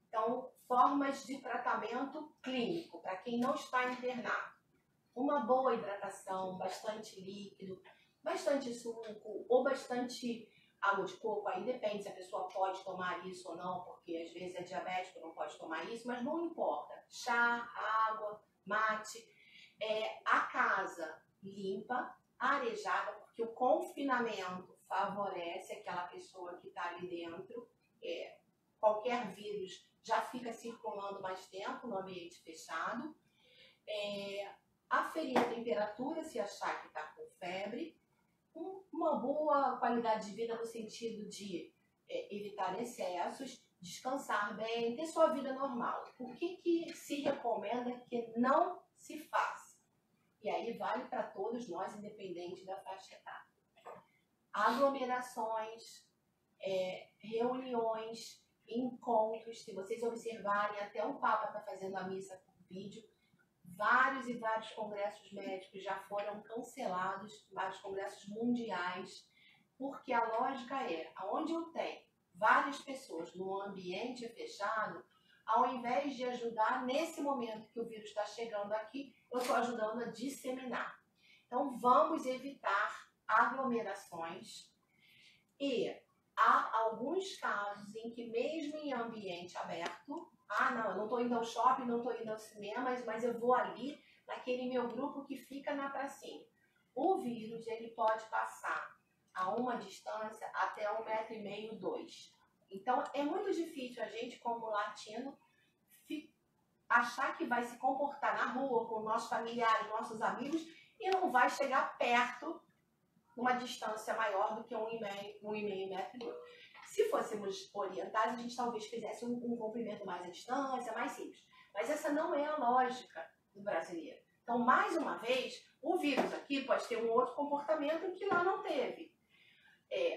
Então, formas de tratamento clínico, para quem não está internado. Uma boa hidratação, bastante líquido, bastante suco ou bastante água de coco. Aí depende se a pessoa pode tomar isso ou não, porque às vezes é diabético, não pode tomar isso, mas não importa. Chá, água, mate. A casa limpa, arejada, porque o confinamento favorece aquela pessoa que está ali dentro. Qualquer vírus já fica circulando mais tempo no ambiente fechado. Aferir a temperatura se achar que está com febre. Uma boa qualidade de vida no sentido de evitar excessos, descansar bem, ter sua vida normal. O que se recomenda que não se faça? E aí vale para todos nós, independente da faixa etária. aglomerações, reuniões, encontros. Se vocês observarem, até o Papa está fazendo a missa por vídeo. Vários e vários congressos médicos já foram cancelados, vários congressos mundiais, porque a lógica é, aonde eu tenho várias pessoas num ambiente fechado, ao invés de ajudar nesse momento que o vírus está chegando aqui, eu estou ajudando a disseminar. Então, vamos evitar aglomerações e há alguns casos em que mesmo em ambiente aberto, não, eu não estou indo ao shopping, não estou indo ao cinema, mas eu vou ali naquele meu grupo que fica na pracinha. O vírus, ele pode passar a uma distância até 1,5 m, 2. Então, é muito difícil a gente, como latino, achar que vai se comportar na rua com nossos familiares, nossos amigos, e não vai chegar perto uma distância maior do que 1,5 m. Se fôssemos orientais, a gente talvez fizesse um comprimento mais à distância, mais simples. Mas essa não é a lógica do brasileiro. Então, mais uma vez, o vírus aqui pode ter um outro comportamento que lá não teve.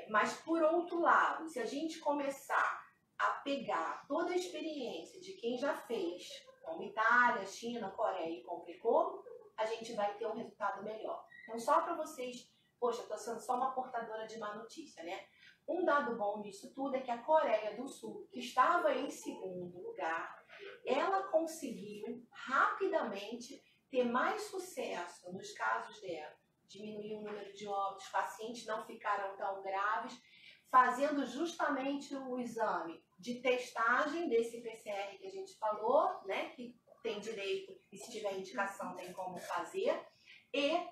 Mas, por outro lado, se a gente começar a pegar toda a experiência de quem já fez, como Itália, China, Coreia e complicou, a gente vai ter um resultado melhor. Então, só para vocês... Poxa, estou sendo só uma portadora de má notícia, né? Um dado bom disso tudo é que a Coreia do Sul, que estava em segundo lugar, ela conseguiu rapidamente ter mais sucesso nos casos dela. Diminuiu o número de óbitos, pacientes não ficaram tão graves, fazendo justamente o exame de testagem desse PCR que a gente falou, né? Que tem direito e se tiver indicação tem como fazer. E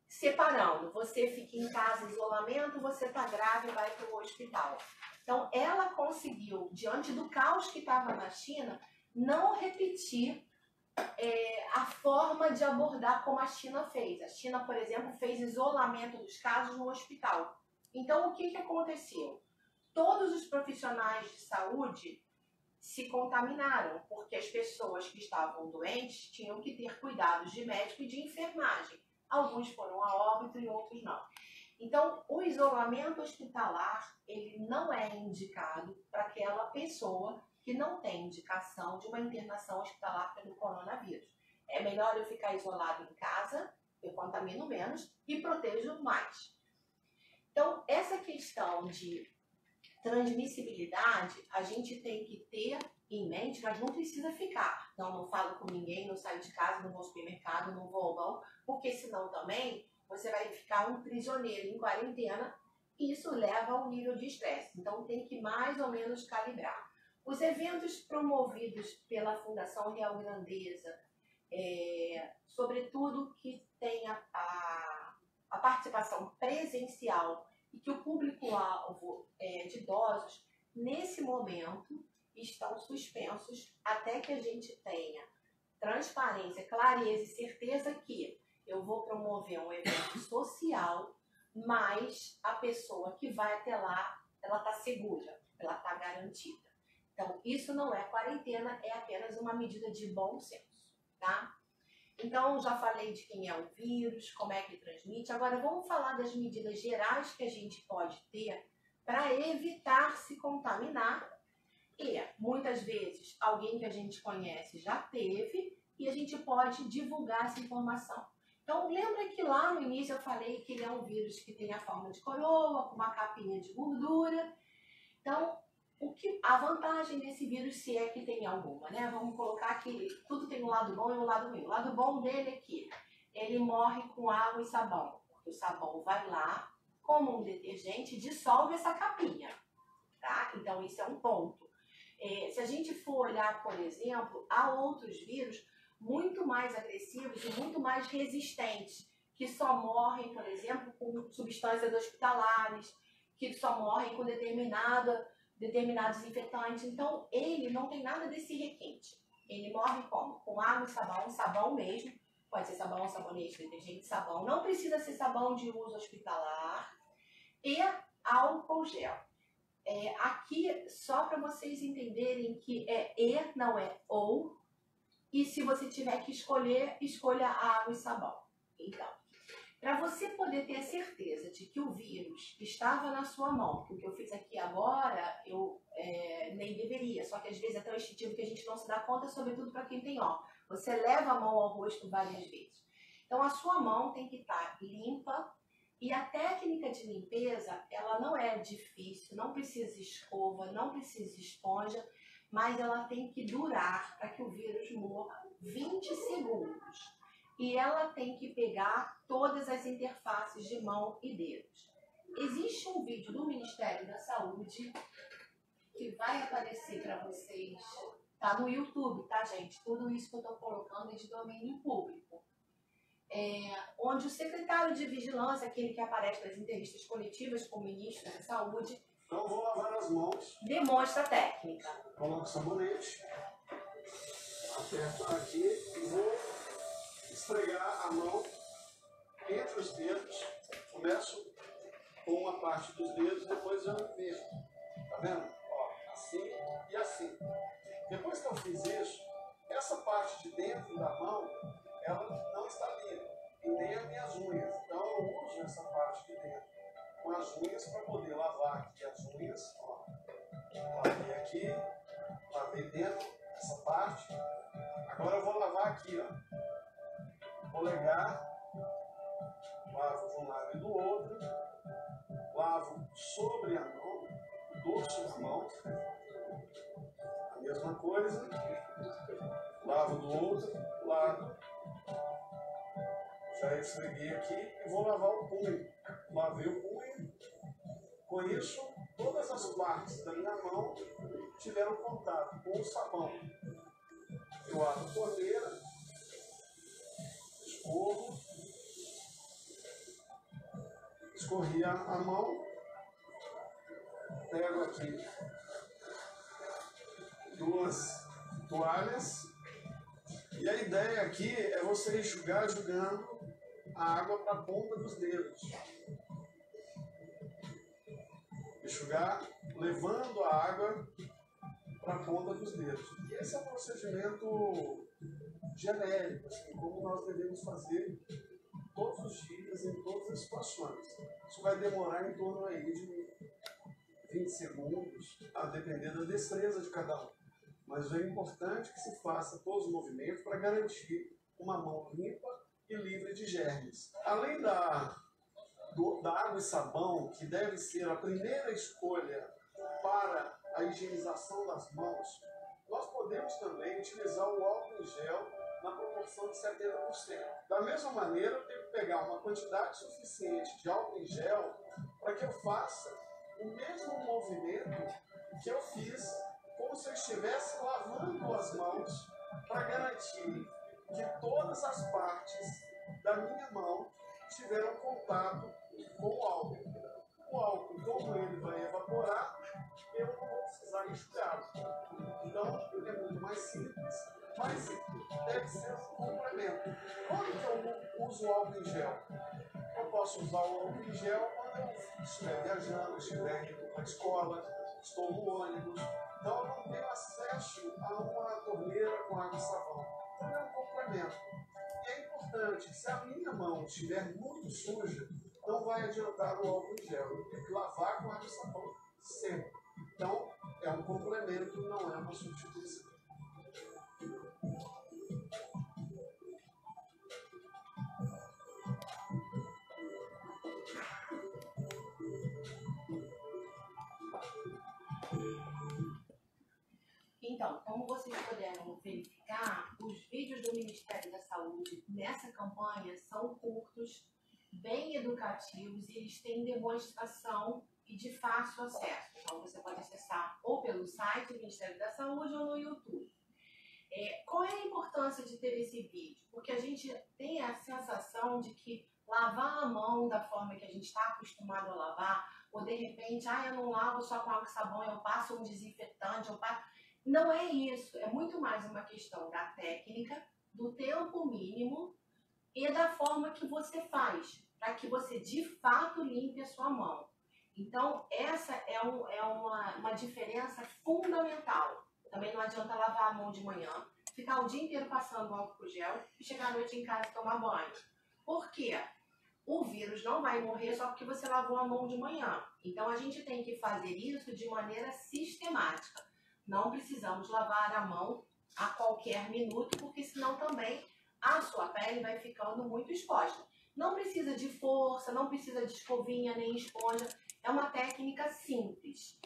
separando, você fica em casa, isolamento, você está grave e vai para o hospital. Então, ela conseguiu, diante do caos que estava na China, não repetir a forma de abordar como a China fez. A China, por exemplo, fez isolamento dos casos no hospital. Então, o que aconteceu? Todos os profissionais de saúde se contaminaram, porque as pessoas que estavam doentes tinham que ter cuidados de médico e de enfermagem. Alguns foram a óbito e outros não. Então, o isolamento hospitalar, ele não é indicado para aquela pessoa que não tem indicação de uma internação hospitalar pelo coronavírus. É melhor eu ficar isolado em casa, eu contamino menos e protejo mais. Então, essa questão de transmissibilidade, a gente tem que ter em mente, mas não precisa ficar. Não falo com ninguém, não saio de casa, não vou ao supermercado, não vou ao banco, porque senão também você vai ficar um prisioneiro em quarentena e isso leva a um nível de estresse. Então tem que mais ou menos calibrar. Os eventos promovidos pela Fundação Real Grandeza, sobretudo que tenha a participação presencial e que o público-alvo de idosos, nesse momento, estão suspensos até que a gente tenha transparência, clareza e certeza que eu vou promover um evento social, mas a pessoa que vai até lá, ela está segura, ela está garantida. Então, isso não é quarentena, é apenas uma medida de bom senso, tá? Então, já falei de quem é o vírus, como é que transmite. Agora, vamos falar das medidas gerais que a gente pode ter para evitar se contaminar. E, muitas vezes, alguém que a gente conhece já teve e a gente pode divulgar essa informação. Então, lembra que lá no início eu falei que ele é um vírus que tem a forma de coroa, com uma capinha de gordura. Então, a vantagem desse vírus, se é que tem alguma, né? Vamos colocar que tudo tem um lado bom e um lado ruim. O lado bom dele é que ele morre com água e sabão. Porque o sabão vai lá, como um detergente, dissolve essa capinha, tá? Então, isso é um ponto. Se a gente for olhar, por exemplo, há outros vírus muito mais agressivos e muito mais resistentes, que só morrem, por exemplo, com substâncias hospitalares, que só morrem com determinados infectantes. Então, ele não tem nada desse requinte. Ele morre como? Com água e sabão mesmo. Pode ser sabão, sabonete, detergente, sabão. Não precisa ser sabão de uso hospitalar. E álcool gel. Aqui, só para vocês entenderem que é e, não é ou. E se você tiver que escolher, escolha água e sabão. Então, Para você poder ter certeza de que o vírus estava na sua mão, que o que eu fiz aqui agora, eu nem deveria, só que às vezes é tão instintivo que a gente não se dá conta, sobretudo para quem tem ó. Você leva a mão ao rosto várias vezes. Então a sua mão tem que estar limpa e a técnica de limpeza, ela não é difícil, não precisa escova, não precisa esponja, mas ela tem que durar para que o vírus morra 20 segundos. E ela tem que pegar todas as interfaces de mão e dedos. Existe um vídeo do Ministério da Saúde que vai aparecer para vocês. Tá no YouTube, tá, gente? Tudo isso que eu estou colocando é de domínio público. Onde o secretário de Vigilância, aquele que aparece nas entrevistas coletivas com o ministro da Saúde, então vou lavar as mãos. Demonstra a técnica. Coloco sabonete, aperto aqui e vou esfregar a mão entre os dedos. Começo com uma parte dos dedos, depois eu inverto. Tá vendo? Ó, assim e assim. Depois que eu fiz isso, essa parte de dentro da mão, ela não está limpa. E nem as minhas unhas. Então eu uso essa parte de dentro com as unhas para poder lavar aqui as unhas. Ó. Lavei aqui, lavei dentro essa parte. Agora eu vou lavar aqui, ó. Polegar, lavo de um lado e do outro, lavo sobre a mão, o dorso da mão, a mesma coisa, lavo do outro lado, já esfreguei aqui e vou lavar o punho. Lavei o punho, com isso todas as partes da minha mão tiveram contato com o sabão. Eu abro a torneira, escorri a mão, pego aqui 2 toalhas e a ideia aqui é você enxugar jogando a água para a ponta dos dedos. Enxugar levando a água para a ponta dos dedos. E esse é um procedimento genérico, assim, como nós devemos fazer todos os dias, em todas as situações. Isso vai demorar em torno aí de 20 segundos, a depender da destreza de cada um. Mas é importante que se faça todos os movimentos para garantir uma mão limpa e livre de germes. Além da água e sabão, que deve ser a primeira escolha para a higienização das mãos, nós podemos também utilizar o álcool em gel na proporção de 70%. Da mesma maneira, eu tenho que pegar uma quantidade suficiente de álcool em gel para que eu faça o mesmo movimento que eu fiz como se eu estivesse lavando as mãos para garantir que todas as partes da minha mão tiveram contato com o álcool. O álcool, como ele vai evaporar, eu não vou precisar enxugá-lo. Então, é muito mais simples, mas deve ser um complemento. Quando que eu uso o álcool em gel? Eu posso usar o álcool em gel quando eu estiver viajando, estiver indo para a escola, estou no ônibus. Então, eu não tenho acesso a uma torneira com água e sabão. Então, é um complemento. E é importante que, se a minha mão estiver muito suja, não vai adiantar o álcool em gel. Eu tenho que lavar com água e sabão sempre. Então, é um complemento, não é uma substituição. Então, como vocês puderam verificar, os vídeos do Ministério da Saúde nessa campanha são curtos, bem educativos e eles têm demonstração e de fácil acesso. Então, você pode acessar ou pelo site do Ministério da Saúde ou no YouTube. Qual é a importância de ter esse vídeo? Porque a gente tem a sensação de que lavar a mão da forma que a gente está acostumado a lavar, ou de repente, eu não lavo só com água e sabão, eu passo um desinfetante, Não é isso, é muito mais uma questão da técnica, do tempo mínimo e da forma que você faz, para que você de fato limpe a sua mão. Então, essa é uma diferença fundamental. Também não adianta lavar a mão de manhã, ficar o dia inteiro passando álcool gel e chegar à noite em casa e tomar banho. Por quê? o vírus não vai morrer só porque você lavou a mão de manhã. Então, a gente tem que fazer isso de maneira sistemática. Não precisamos lavar a mão a qualquer minuto, porque senão também a sua pele vai ficando muito exposta. Não precisa de força, não precisa de escovinha nem esponja. É uma técnica simples.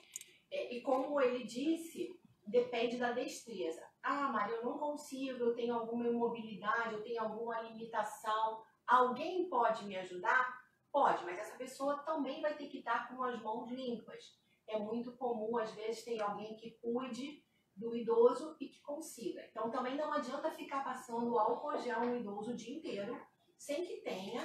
E como ele disse, depende da destreza. Ah, Maria, eu não consigo, eu tenho alguma imobilidade, eu tenho alguma limitação. Alguém pode me ajudar? Pode, mas essa pessoa também vai ter que estar com as mãos limpas. É muito comum, às vezes, ter alguém que cuide do idoso e que consiga. Então, também não adianta ficar passando álcool gel no idoso o dia inteiro, sem que tenha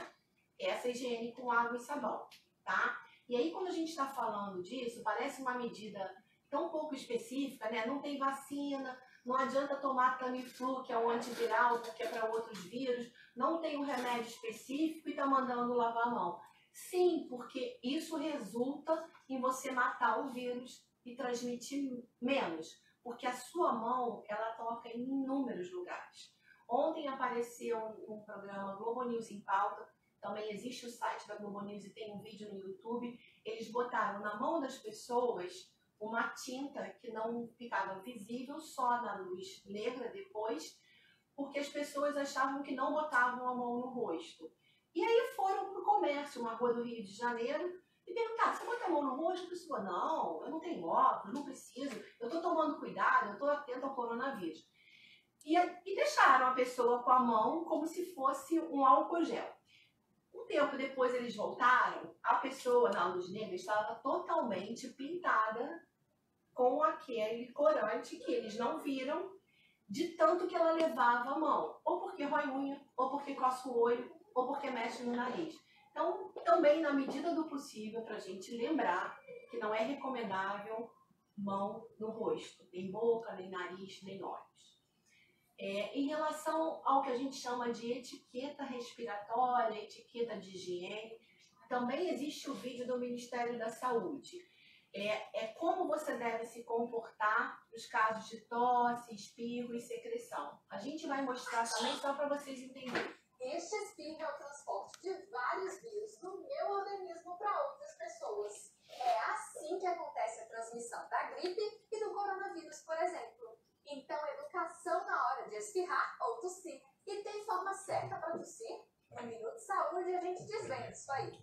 essa higiene com água e sabão, tá? E aí, quando a gente está falando disso, parece uma medida tão pouco específica, né? Não tem vacina, não adianta tomar Tamiflu, que é um antiviral, porque é para outros vírus, não tem um remédio específico e está mandando lavar a mão. Sim, porque isso resulta em você matar o vírus e transmitir menos, porque a sua mão, ela toca em inúmeros lugares. Ontem apareceu um programa Globo News em Pauta, também existe o site da Globo News e tem um vídeo no YouTube. Eles botaram na mão das pessoas uma tinta que não ficava visível, só na luz negra depois, porque as pessoas achavam que não botavam a mão no rosto. E aí foram para o comércio, uma rua do Rio de Janeiro, e perguntaram, você bota a mão no rosto? A pessoa, não, eu não tenho óculos, não preciso, eu estou tomando cuidado, eu estou atenta ao coronavírus. E deixaram a pessoa com a mão como se fosse um álcool gel. Um tempo depois eles voltaram, a pessoa na luz negra estava totalmente pintada com aquele corante que eles não viram, de tanto que ela levava a mão. Ou porque rói unha, ou porque coça o olho, ou porque mexe no nariz. Então, também na medida do possível, para a gente lembrar que não é recomendável mão no rosto, nem boca, nem nariz, nem olhos. Em relação ao que a gente chama de etiqueta respiratória, etiqueta de higiene, também existe o vídeo do Ministério da Saúde. Como você deve se comportar nos casos de tosse, espirro e secreção. A gente vai mostrar também só para vocês entenderem. Este espirro é o transporte de vários vírus do meu organismo para outras pessoas. É assim que acontece a transmissão da gripe e do coronavírus, por exemplo. Então, educação na hora de espirrar ou tossir. E tem forma certa para tossir? No Minuto Saúde a gente desvenda isso aí.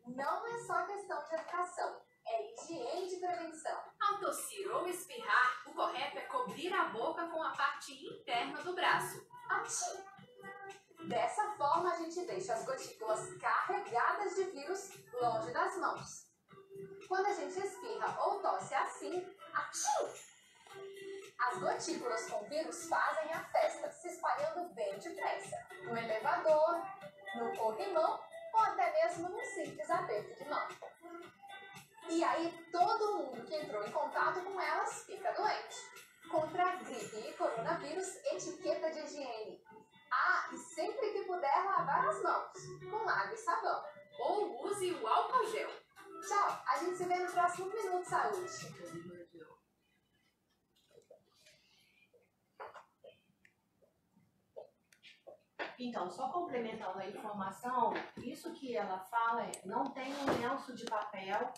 Não é só questão de educação, é higiene de prevenção. Ao tossir ou espirrar, o correto é cobrir a boca com a parte interna do braço. Atim. Dessa forma, a gente deixa as gotículas carregadas de vírus longe das mãos. Quando a gente espirra ou tosse assim, atim! As gotículas com vírus fazem a festa, se espalhando bem depressa. No elevador, no corrimão ou até mesmo num simples aperto de mão. E aí todo mundo que entrou em contato com elas fica doente. Contra a gripe e coronavírus, etiqueta de higiene. Ah, e sempre que puder lavar as mãos, com água e sabão. Ou use o álcool gel. Tchau, a gente se vê no próximo Minuto Saúde. Então, só complementando a informação, isso que ela fala não tem um lenço de papel,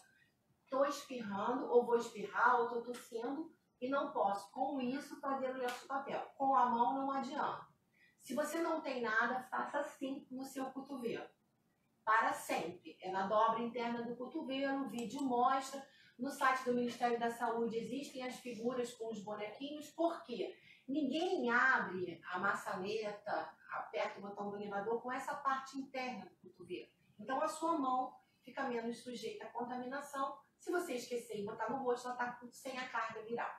estou espirrando, ou vou espirrar, ou estou tossindo, e não posso, com isso, fazer o lenço de papel. Com a mão não adianta. Se você não tem nada, faça assim no seu cotovelo. Para sempre. É na dobra interna do cotovelo, o vídeo mostra. No site do Ministério da Saúde existem as figuras com os bonequinhos, por quê? Ninguém abre a maçaneta, aperta o botão do elevador com essa parte interna do cotovelo. Então a sua mão fica menos sujeita à contaminação. Se você esquecer e botar no rosto, ela está sem a carga viral.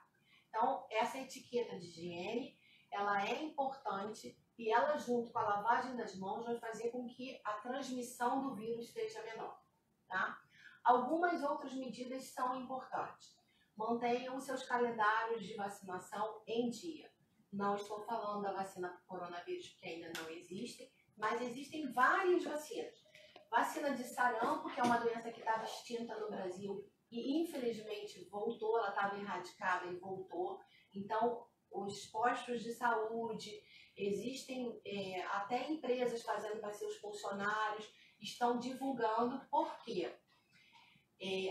Então essa etiqueta de higiene, ela é importante e ela junto com a lavagem das mãos vai fazer com que a transmissão do vírus seja menor. Tá? Algumas outras medidas são importantes. Mantenham seus calendários de vacinação em dia. Não estou falando da vacina para o coronavírus, que ainda não existe, mas existem várias vacinas. Vacina de sarampo, que é uma doença que estava extinta no Brasil e infelizmente voltou, ela estava erradicada e voltou. Então, os postos de saúde, existem até empresas fazendo para seus funcionários, estão divulgando, porque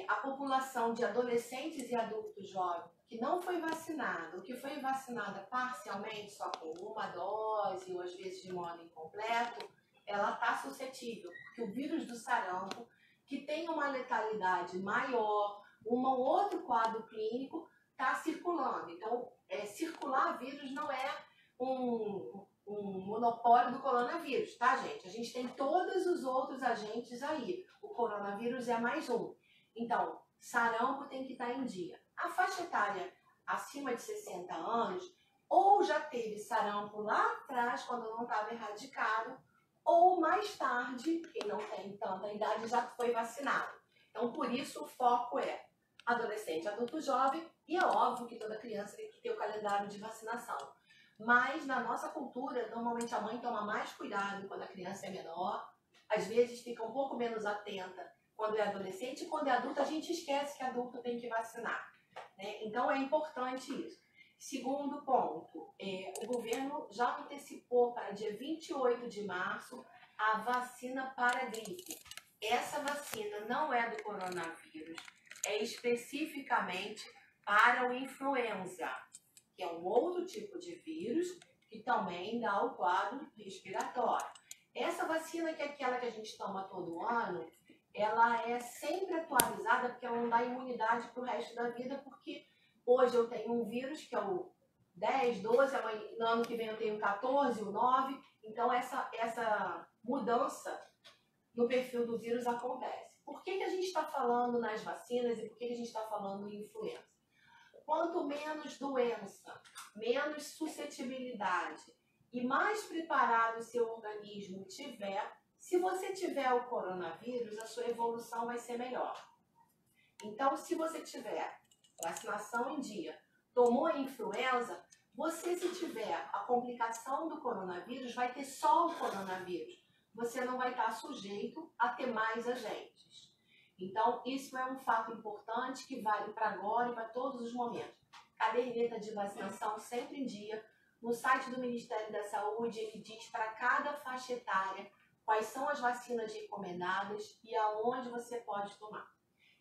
a população de adolescentes e adultos jovens que não foi vacinada, ou que foi vacinada parcialmente, só com uma dose, ou às vezes de modo incompleto, ela está suscetível, porque o vírus do sarampo, que tem uma letalidade maior, um outro quadro clínico, está circulando. Então, circular vírus não é um monopólio do coronavírus, tá, gente? A gente tem todos os outros agentes aí. O coronavírus é mais um. Então, sarampo tem que estar em dia. A faixa etária acima de 60 anos, ou já teve sarampo lá atrás, quando não estava erradicado, ou mais tarde, quem não tem tanta idade, já foi vacinado. Então, por isso, o foco é adolescente, adulto, jovem, e é óbvio que toda criança tem que ter o calendário de vacinação. Mas, na nossa cultura, normalmente a mãe toma mais cuidado quando a criança é menor, às vezes fica um pouco menos atenta quando é adolescente, e quando é adulto, a gente esquece que adulto tem que vacinar, né? Então, é importante isso. Segundo ponto, o governo já antecipou para dia 28 de março a vacina para a gripe. Essa vacina não é do coronavírus, é especificamente para o influenza, que é um outro tipo de vírus que também dá o quadro respiratório. Essa vacina, que é aquela que a gente toma todo ano, ela é sempre atualizada porque ela não dá imunidade para o resto da vida, porque hoje eu tenho um vírus que é o 10, 12, no ano que vem eu tenho 14, o 9, então essa mudança no perfil do vírus acontece. Por que a gente está falando nas vacinas e por que a gente está falando em influenza? Quanto menos doença, menos suscetibilidade e mais preparado o seu organismo tiver, se você tiver o coronavírus, a sua evolução vai ser melhor. Então, se você tiver vacinação em dia, tomou a influenza, você, se tiver a complicação do coronavírus, vai ter só o coronavírus. Você não vai estar sujeito a ter mais agentes. Então, isso é um fato importante que vale para agora e para todos os momentos. Caderneta de vacinação sempre em dia. No site do Ministério da Saúde, ele diz para cada faixa etária quais são as vacinas recomendadas e aonde você pode tomar.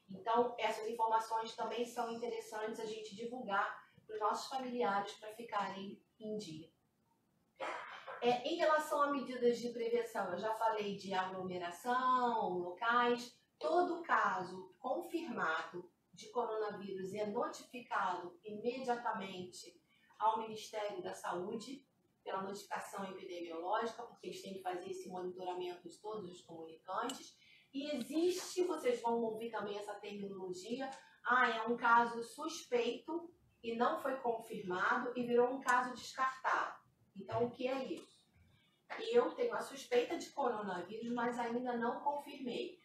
Então, essas informações também são interessantes a gente divulgar para os nossos familiares para ficarem em dia. Em relação a medidas de prevenção, eu já falei de aglomeração, locais. Todo caso confirmado de coronavírus é notificado imediatamente ao Ministério da Saúde pela notificação epidemiológica, porque eles têm que fazer esse monitoramento de todos os comunicantes. E existe, vocês vão ouvir também essa terminologia, é um caso suspeito e não foi confirmado e virou um caso descartado. Então, o que é isso? Eu tenho a suspeita de coronavírus, mas ainda não confirmei.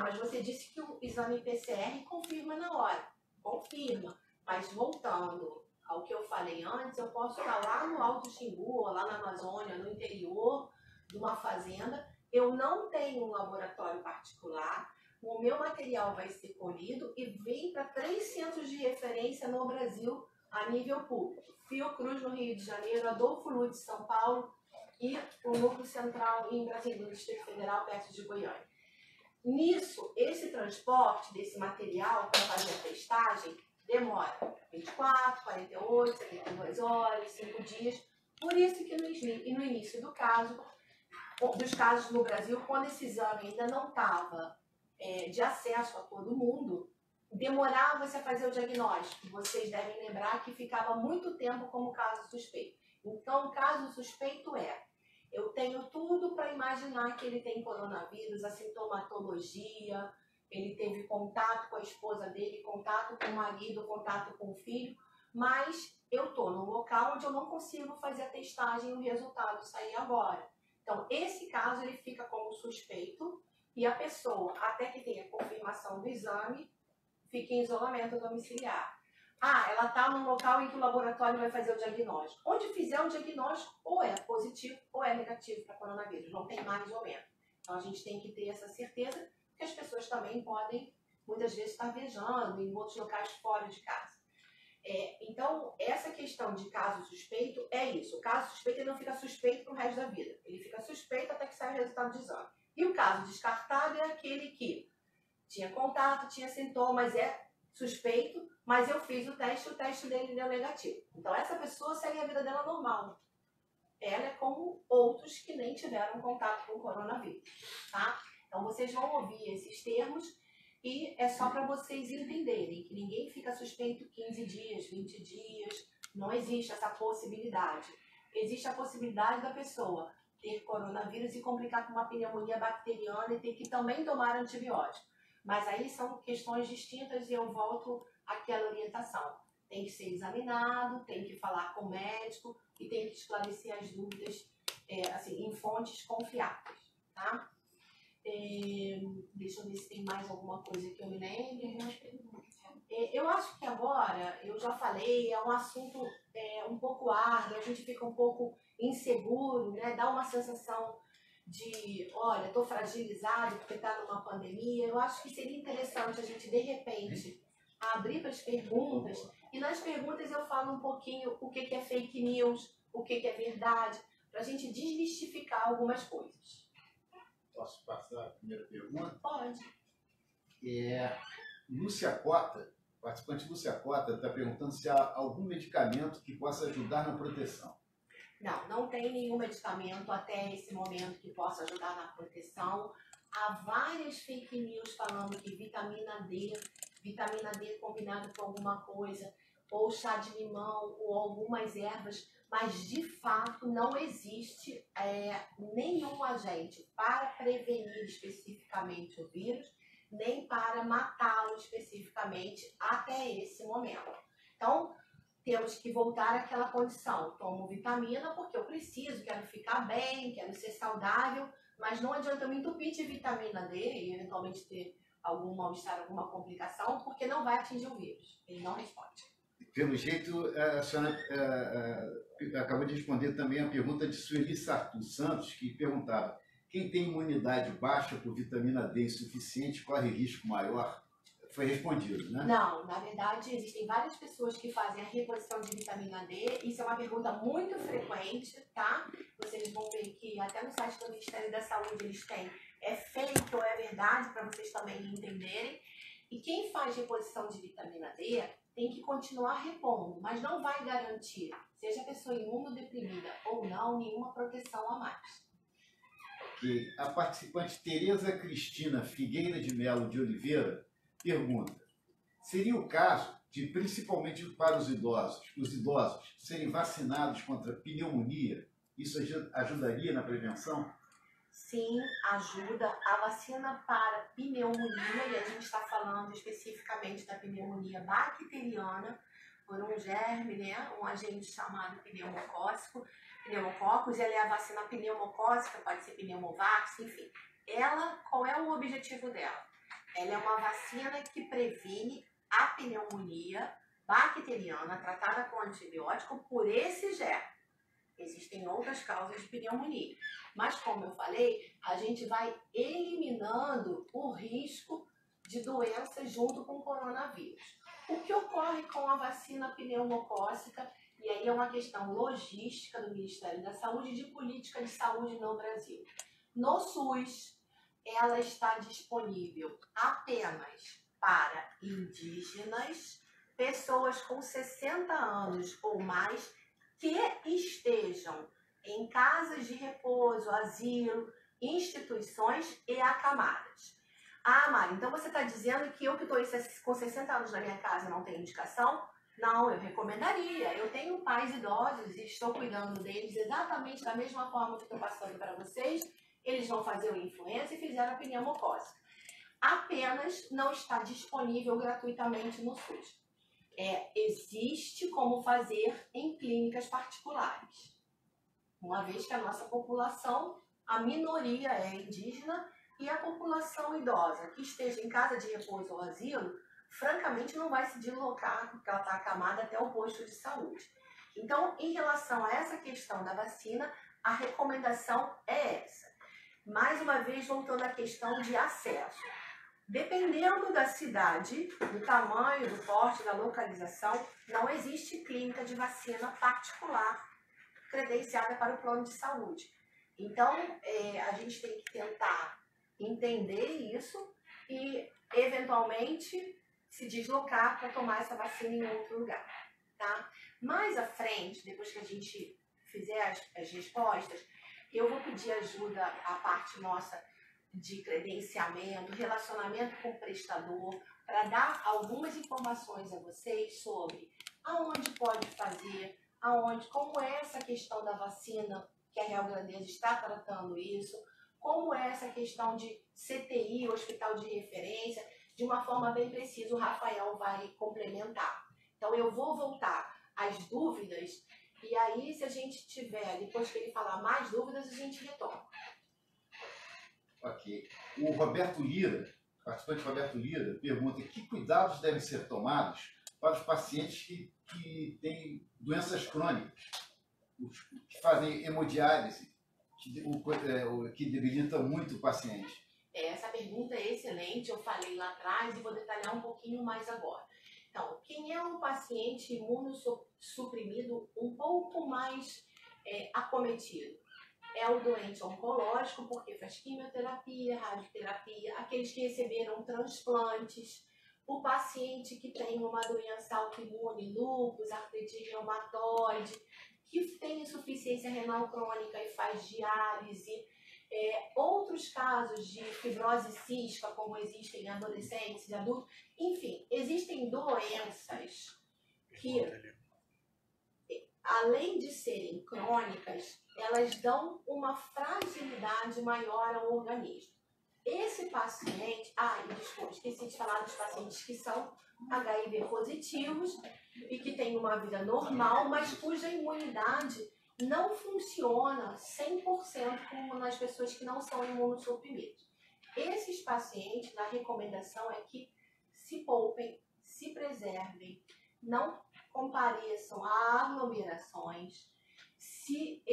Mas você disse que o exame PCR confirma na hora. Confirma. Mas voltando ao que eu falei antes, eu posso estar lá no Alto Xingu, ou lá na Amazônia, no interior de uma fazenda. Eu não tenho um laboratório particular. O meu material vai ser colhido e vem para 3 centros de referência no Brasil a nível público. Fiocruz, no Rio de Janeiro, Adolfo Lutz, de São Paulo, e o Núcleo Central em Brasília, no Distrito Federal, perto de Goiânia. Nisso, esse transporte desse material para fazer a testagem demora 24, 48, 72 horas, 5 dias. Por isso que no início dos casos no Brasil, quando esse exame ainda não estava de acesso a todo mundo, demorava-se a fazer o diagnóstico. Vocês devem lembrar que ficava muito tempo como caso suspeito. Então, o caso suspeito eu tenho tudo para imaginar que ele tem coronavírus, a sintomatologia, ele teve contato com a esposa dele, contato com o marido, contato com o filho, mas eu estou num local onde eu não consigo fazer a testagem e o resultado sair agora. Então, esse caso ele fica como suspeito e a pessoa, até que tenha confirmação do exame, fica em isolamento domiciliar. Ela está num local em que o laboratório vai fazer o diagnóstico. Onde fizer o diagnóstico, ou é positivo ou é negativo para coronavírus. Não tem mais ou menos. Então, a gente tem que ter essa certeza, porque as pessoas também podem, muitas vezes, estar viajando em outros locais fora de casa. Então, essa questão de caso suspeito é isso. O caso suspeito ele não fica suspeito pro resto da vida. Ele fica suspeito até que saia o resultado de exame. E o caso descartado é aquele que tinha contato, tinha sintomas, é suspeito, mas eu fiz o teste dele deu negativo. Então, essa pessoa segue a vida dela normal. Ela é como outros que nem tiveram contato com o coronavírus, tá? Então, vocês vão ouvir esses termos e é só para vocês entenderem que ninguém fica suspeito 15 dias, 20 dias, não existe essa possibilidade. Existe a possibilidade da pessoa ter coronavírus e complicar com uma pneumonia bacteriana e ter que também tomar antibiótico. Mas aí são questões distintas e eu volto àquela orientação. Tem que ser examinado, tem que falar com o médico e tem que esclarecer as dúvidas assim, em fontes confiáveis, tá? Deixa eu ver se tem mais alguma coisa que eu me lembre. Eu acho que agora, eu já falei, é um assunto um pouco árduo, a gente fica um pouco inseguro, né? Dá uma sensação de, olha, estou fragilizado porque está numa pandemia. Eu acho que seria interessante a gente, de repente, abrir para as perguntas. E nas perguntas eu falo um pouquinho o que é fake news, o que é verdade, para a gente desmistificar algumas coisas. Posso passar a primeira pergunta? Pode. Lúcia Cota, participante Lúcia Cota, está perguntando se há algum medicamento que possa ajudar na proteção. Não tem nenhum medicamento até esse momento que possa ajudar na proteção. Há várias fake news falando que vitamina D combinado com alguma coisa, ou chá de limão, ou algumas ervas, mas de fato não existe nenhum agente para prevenir especificamente o vírus, nem para matá-lo especificamente até esse momento. Então, temos que voltar àquela condição. Tomo vitamina porque eu preciso, quero ficar bem, quero ser saudável, mas não adianta eu me entupir de vitamina D e eventualmente ter algum mal-estar, alguma complicação, porque não vai atingir o vírus. Ele não responde. Pelo jeito, a senhora acabou de responder também a pergunta de Sueli Sartur Santos, que perguntava: quem tem imunidade baixa por vitamina D insuficiente corre risco maior? Foi respondido, né? Não, na verdade, existem várias pessoas que fazem a reposição de vitamina D. Isso é uma pergunta muito frequente, tá? Vocês vão ver que até no site do Ministério da Saúde eles têm fake ou é verdade, para vocês também entenderem. E quem faz reposição de vitamina D tem que continuar repondo, mas não vai garantir, seja a pessoa imunodeprimida ou não, nenhuma proteção a mais. Okay. A participante Tereza Cristina Figueira de Melo de Oliveira pergunta: seria o caso de, principalmente para os idosos serem vacinados contra pneumonia? Isso ajudaria na prevenção? Sim, ajuda. A vacina para pneumonia, e a gente está falando especificamente da pneumonia bacteriana, por um germe, né? Um agente chamado pneumocóccus, ela é a vacina pneumocócica, pode ser pneumovax, enfim. Qual é o objetivo dela? Ela é uma vacina que previne a pneumonia bacteriana tratada com antibiótico por esse germe. Existem outras causas de pneumonia, mas como eu falei, a gente vai eliminando o risco de doenças junto com o coronavírus. O que ocorre com a vacina pneumocócica, e aí é uma questão logística do Ministério da Saúde e de política de saúde no Brasil. No SUS, ela está disponível apenas para indígenas, pessoas com 60 anos ou mais que estejam em casas de repouso, asilo, instituições e acamadas. Ah, Mari, então você está dizendo que eu que estou com 60 anos na minha casa não tenho indicação? Não, eu recomendaria. Eu tenho pais idosos e estou cuidando deles exatamente da mesma forma que estou passando para vocês. Eles vão fazer o influenza e fizeram a pneumocócica. Apenas não está disponível gratuitamente no SUS. Existe como fazer em clínicas particulares. Uma vez que a nossa população, a minoria é indígena e a população idosa que esteja em casa de repouso ou asilo, francamente não vai se deslocar porque ela está acamada até o posto de saúde. Então, em relação a essa questão da vacina, a recomendação é essa. Mais uma vez, voltando à questão de acesso. Dependendo da cidade, do tamanho, do porte, da localização, não existe clínica de vacina particular credenciada para o plano de saúde. Então, a gente tem que tentar entender isso e, eventualmente, se deslocar para tomar essa vacina em outro lugar, tá? Mais à frente, depois que a gente fizer as respostas, eu vou pedir ajuda à parte nossa de credenciamento, relacionamento com o prestador, para dar algumas informações a vocês sobre aonde pode fazer, como é essa questão da vacina, que a Real Grandeza está tratando isso, como é essa questão de CTI, Hospital de Referência, de uma forma bem precisa, o Rafael vai complementar. Então eu vou voltar às dúvidas, e aí se a gente tiver, depois que ele falar mais dúvidas, a gente retoma. Ok. O Roberto Lira, participante Roberto Lira, pergunta que cuidados devem ser tomados para os pacientes que têm doenças crônicas, que fazem hemodiálise, que debilitam muito o paciente. Essa pergunta é excelente, eu falei lá atrás e vou detalhar um pouquinho mais agora. Então, quem é um paciente imunossuprimido um pouco mais acometido? É o doente oncológico, porque faz quimioterapia, radioterapia, aqueles que receberam transplantes, o paciente que tem uma doença autoimune, lúpus, artrite reumatoide, que tem insuficiência renal crônica e faz diálise, outros casos de fibrose cística, como existem em adolescentes e adultos, enfim, existem doenças que, além de serem crônicas, elas dão uma fragilidade maior ao organismo. Esse paciente, desculpa, esqueci de falar dos pacientes que são HIV positivos e que têm uma vida normal, mas cuja imunidade não funciona 100% como nas pessoas que não são imunossuprimidos. Esses pacientes, a recomendação é que se poupem, se preservem, não compareçam a aglomerações, se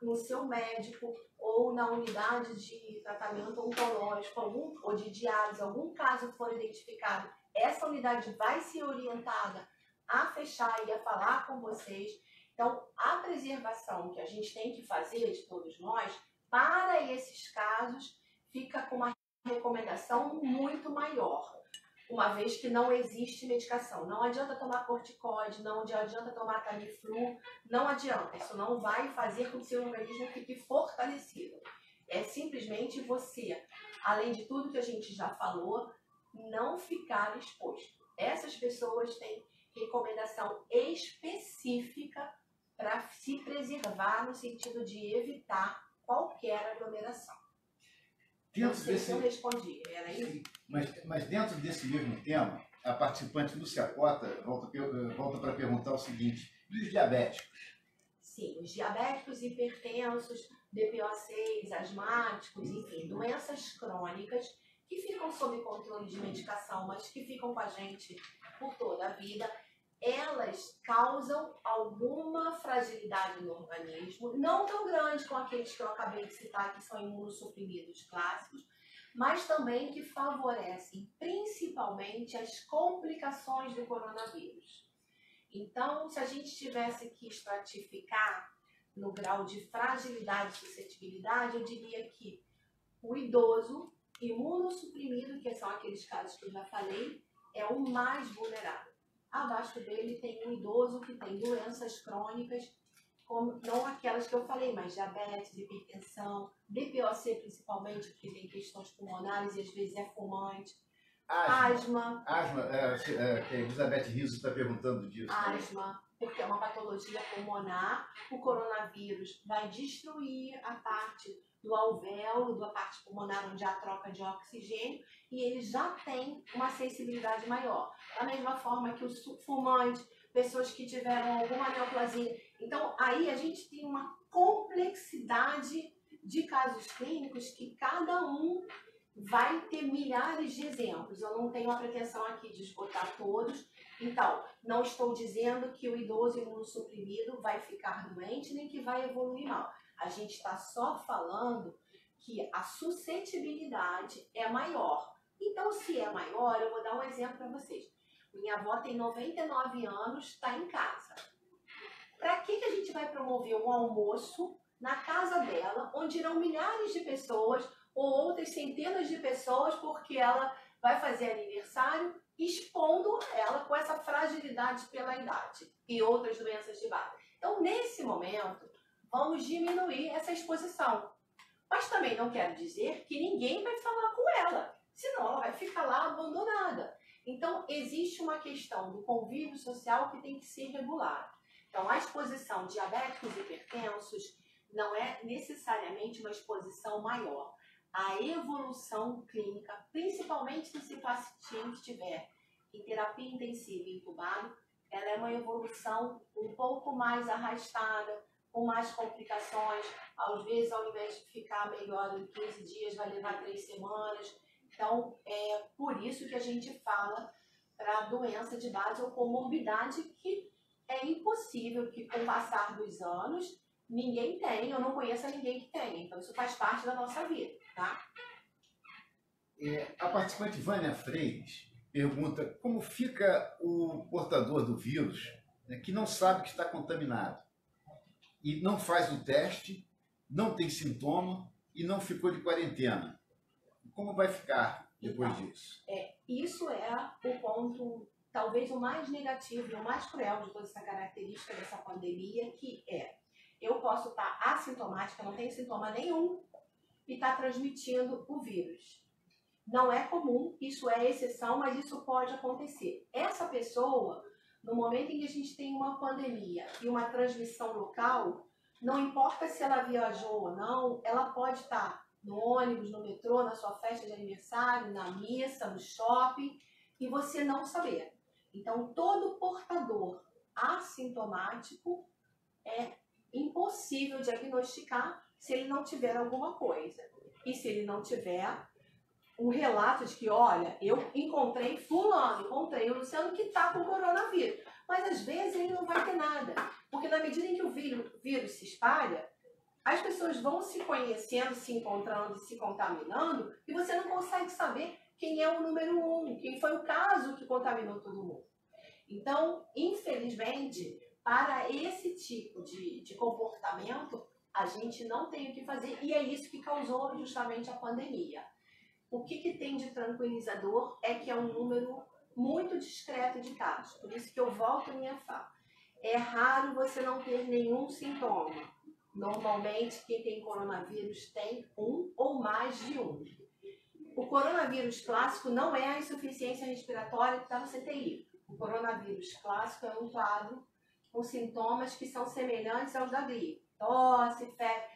no seu médico ou na unidade de tratamento oncológico ou de diálise, algum caso for identificado, essa unidade vai ser orientada a fechar e a falar com vocês. Então, a preservação que a gente tem que fazer de todos nós, para esses casos, fica com uma recomendação muito maior, uma vez que não existe medicação. Não adianta tomar corticoide, não adianta tomar Tamiflu, não adianta. Isso não vai fazer com que o seu organismo fique fortalecido. É simplesmente você, além de tudo que a gente já falou, não ficar exposto. Essas pessoas têm recomendação específica para se preservar no sentido de evitar qualquer aglomeração. Não sei se eu respondi, era isso? Mas dentro desse mesmo tema, a participante Lúcia Cota volta para perguntar o seguinte: e os diabéticos? Sim, os diabéticos, hipertensos, DPO6, asmáticos, enfim, doenças crônicas que ficam sob controle de medicação, mas que ficam com a gente por toda a vida, elas causam alguma fragilidade no organismo, não tão grande como aqueles que eu acabei de citar, que são imunossuprimidos clássicos, mas também que favorecem principalmente as complicações do coronavírus. Então, se a gente tivesse que estratificar no grau de fragilidade e suscetibilidade, eu diria que o idoso imunossuprimido, que são aqueles casos que eu já falei, é o mais vulnerável. Abaixo dele tem um idoso que tem doenças crônicas, como, não aquelas que eu falei, mas diabetes, hipertensão, DPOC principalmente, que tem questões pulmonares e às vezes é fumante, asma. Que a Elizabeth Rizzo está perguntando disso. Asma, porque é uma patologia pulmonar. O coronavírus vai destruir a parte do alvéolo, da parte pulmonar onde há troca de oxigênio, e ele já tem uma sensibilidade maior. Da mesma forma que o fumante, pessoas que tiveram alguma neoplasia. Então, aí a gente tem uma complexidade de casos clínicos que cada um vai ter milhares de exemplos. Eu não tenho a pretensão aqui de esgotar todos. Então, não estou dizendo que o idoso imunossuprimido vai ficar doente, nem que vai evoluir mal. A gente está só falando que a suscetibilidade é maior. Então, se é maior, eu vou dar um exemplo para vocês. Minha avó tem 99 anos, está em casa. Para que a gente vai promover um almoço na casa dela, onde irão milhares de pessoas ou outras centenas de pessoas, porque ela vai fazer aniversário, expondo ela com essa fragilidade pela idade e outras doenças de base. Então, nesse momento, vamos diminuir essa exposição. Mas também não quero dizer que ninguém vai falar com ela, senão ela vai ficar lá abandonada. Então, existe uma questão do convívio social que tem que ser regulado. Então, a exposição de diabéticos e hipertensos não é necessariamente uma exposição maior. A evolução clínica, principalmente se esse paciente estiver em terapia intensiva e entubado, ela é uma evolução um pouco mais arrastada, com mais complicações. Às vezes, ao invés de ficar melhor em 15 dias, vai levar 3 semanas. Então, é por isso que a gente fala para doença de base ou comorbidade que é impossível que, com o passar dos anos, ninguém tem, eu não conheço ninguém que tenha. Então, isso faz parte da nossa vida, tá? A participante Vânia Freires pergunta como fica o portador do vírus, né, que não sabe que está contaminado e não faz o teste, não tem sintoma e não ficou de quarentena. Como vai ficar depois disso? Isso é o ponto, talvez o mais negativo e o mais cruel de toda essa característica dessa pandemia, que eu posso estar assintomática, não tenho sintoma nenhum, e estar transmitindo o vírus. Não é comum, isso é exceção, mas isso pode acontecer. Essa pessoa, no momento em que a gente tem uma pandemia e uma transmissão local, não importa se ela viajou ou não, ela pode estar no ônibus, no metrô, na sua festa de aniversário, na missa, no shopping, e você não saber. Então, todo portador assintomático é impossível diagnosticar se ele não tiver alguma coisa. E se ele não tiver um relato de que, olha, eu encontrei fulano, encontrei o Luciano que está com coronavírus. Mas às vezes ele não vai ter nada. Porque na medida em que o vírus se espalha, as pessoas vão se conhecendo, se encontrando, se contaminando, e você não consegue saber quem é o número 1, quem foi o caso que contaminou todo mundo. Então, infelizmente, para esse tipo de comportamento, a gente não tem o que fazer, e é isso que causou justamente a pandemia. O que tem de tranquilizador é que é um número muito discreto de casos, por isso que eu volto à minha fala. É raro você não ter nenhum sintoma. Normalmente, quem tem coronavírus tem um ou mais de um. O coronavírus clássico não é a insuficiência respiratória que está no CTI. O coronavírus clássico é um quadro com sintomas que são semelhantes aos da gripe. Tosse, febre.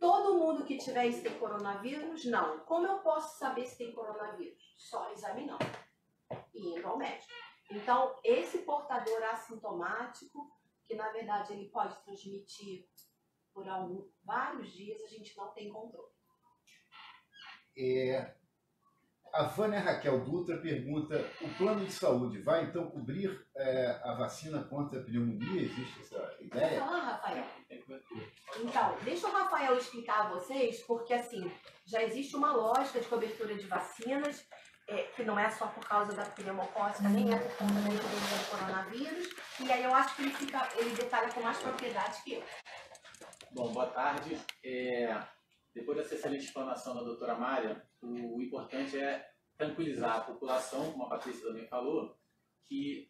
Todo mundo que tiver esse tem coronavírus, não. Como eu posso saber se tem coronavírus? Só examinando e indo ao médico. Então, esse portador assintomático, que na verdade ele pode transmitir por vários dias, a gente não tem controle. A Vânia Raquel Dutra pergunta, o plano de saúde vai então cobrir a vacina contra a pneumonia? Existe essa ideia? Quer falar, Rafael? Então, deixa o Rafael explicar a vocês, porque assim, já existe uma lógica de cobertura de vacinas, que não é só por causa da pneumocócica, nem é por conta da epidemia do coronavírus, e aí eu acho que ele detalha com mais propriedade que eu. Bom, boa tarde. Depois dessa excelente explanação da doutora Mária, o importante é tranquilizar a população, como a Patrícia também falou, que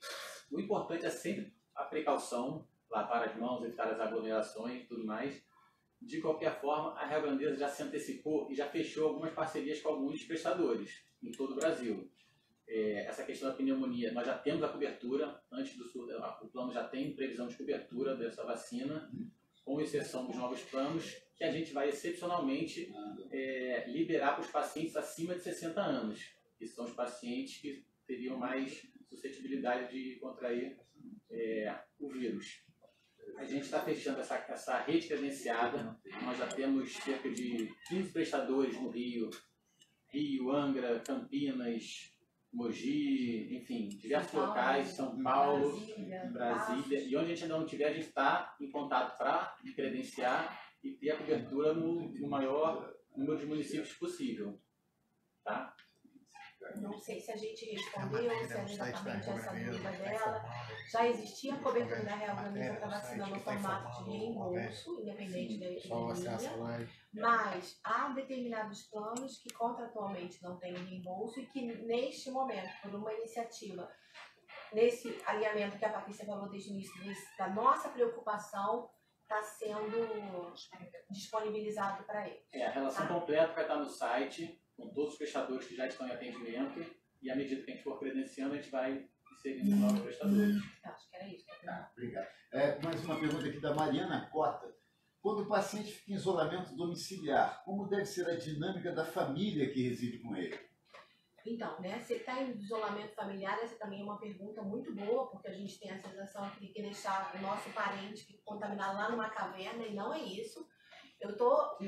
o importante é sempre a precaução, lavar as mãos, evitar as aglomerações e tudo mais. De qualquer forma, a Rio Grandeza já se antecipou e já fechou algumas parcerias com alguns prestadores em todo o Brasil. Essa questão da pneumonia, nós já temos a cobertura, antes do o plano já tem previsão de cobertura dessa vacina, com exceção dos novos planos, que a gente vai excepcionalmente liberar para os pacientes acima de 60 anos, que são os pacientes que teriam mais suscetibilidade de contrair o vírus. A gente está fechando essa rede credenciada, nós já temos cerca de 15 prestadores no Rio, Angra, Campinas, Mogi, enfim, diversos locais, São Paulo, Brasília, e onde a gente ainda não tiver, a gente está em contato para credenciar e ter a cobertura no maior número de municípios possível. Tá? Não sei se a gente respondeu, se era exatamente essa dúvida dela. Já existia a cobertura da reorganização para vacina no formato de reembolso, independente da epidemia, mas há determinados planos que contratualmente não têm reembolso e que neste momento, por uma iniciativa, nesse alinhamento que a Patrícia falou desde o início, da nossa preocupação, está sendo disponibilizado para eles. A relação completa vai estar no site, com todos os prestadores que já estão em atendimento, e à medida que a gente for credenciando, a gente vai inserindo novos prestadores. Acho que era isso. Obrigado. Mais uma pergunta aqui da Mariana Cota. Quando o paciente fica em isolamento domiciliar, como deve ser a dinâmica da família que reside com ele? Então, né, se está em isolamento familiar, essa também é uma pergunta muito boa, porque a gente tem a sensação de que deixar o nosso parente contaminado lá numa caverna, e não é isso. Eu estou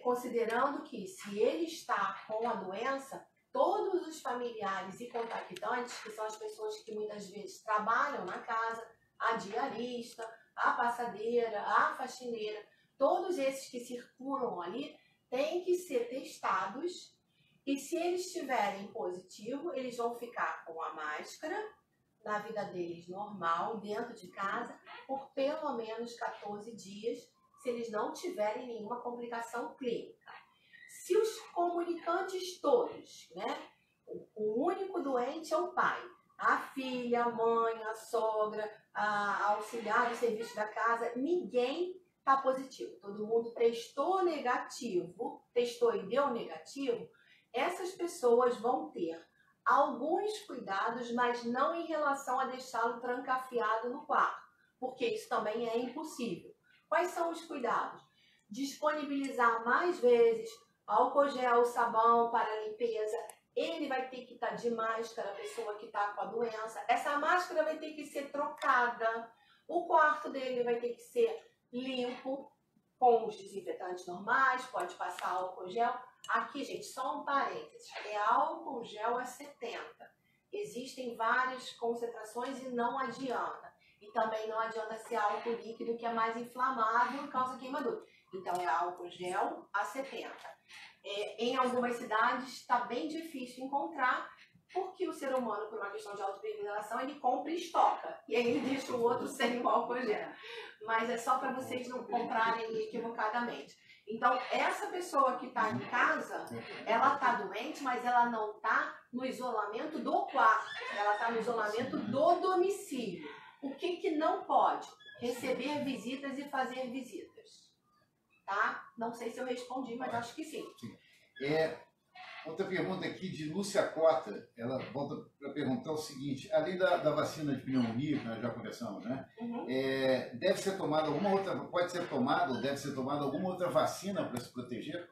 considerando que se ele está com a doença, todos os familiares e contactantes, que são as pessoas que muitas vezes trabalham na casa, a diarista, a passadeira, a faxineira, todos esses que circulam ali têm que ser testados. E se eles estiverem positivo, eles vão ficar com a máscara na vida deles normal, dentro de casa, por pelo menos 14 dias, se eles não tiverem nenhuma complicação clínica. Se os comunicantes todos, né, o único doente é o pai, a filha, a mãe, a sogra, a auxiliar do serviço da casa, ninguém está positivo. Todo mundo testou negativo, testou e deu negativo. Essas pessoas vão ter alguns cuidados, mas não em relação a deixá-lo trancafiado no quarto, porque isso também é impossível. Quais são os cuidados? Disponibilizar mais vezes álcool gel, sabão para limpeza. Ele vai ter que estar de máscara, a pessoa que está com a doença. Essa máscara vai ter que ser trocada. O quarto dele vai ter que ser limpo, com os desinfetantes normais, pode passar álcool gel. Aqui, gente, só um parênteses, é álcool gel a 70. Existem várias concentrações e não adianta. E também não adianta ser álcool líquido, que é mais inflamável e causa queimadura. Então, é álcool gel a 70. Em algumas cidades está bem difícil encontrar, porque o ser humano, por uma questão de autorregulação, ele compra e estoca. E aí ele deixa o outro sem o álcool gel. Mas é só para vocês não comprarem equivocadamente. Então, essa pessoa que está em casa, ela está doente, mas ela não está no isolamento do quarto. Ela está no isolamento do domicílio. O que não pode? Receber visitas e fazer visitas. Tá? Não sei se eu respondi, mas acho que sim. Outra pergunta aqui de Lúcia Cota, ela volta para perguntar o seguinte: além da vacina de pneumonia, que nós já conversamos, né? Uhum. Deve ser tomada alguma outra, pode ser tomada ou deve ser tomada alguma outra vacina para se proteger?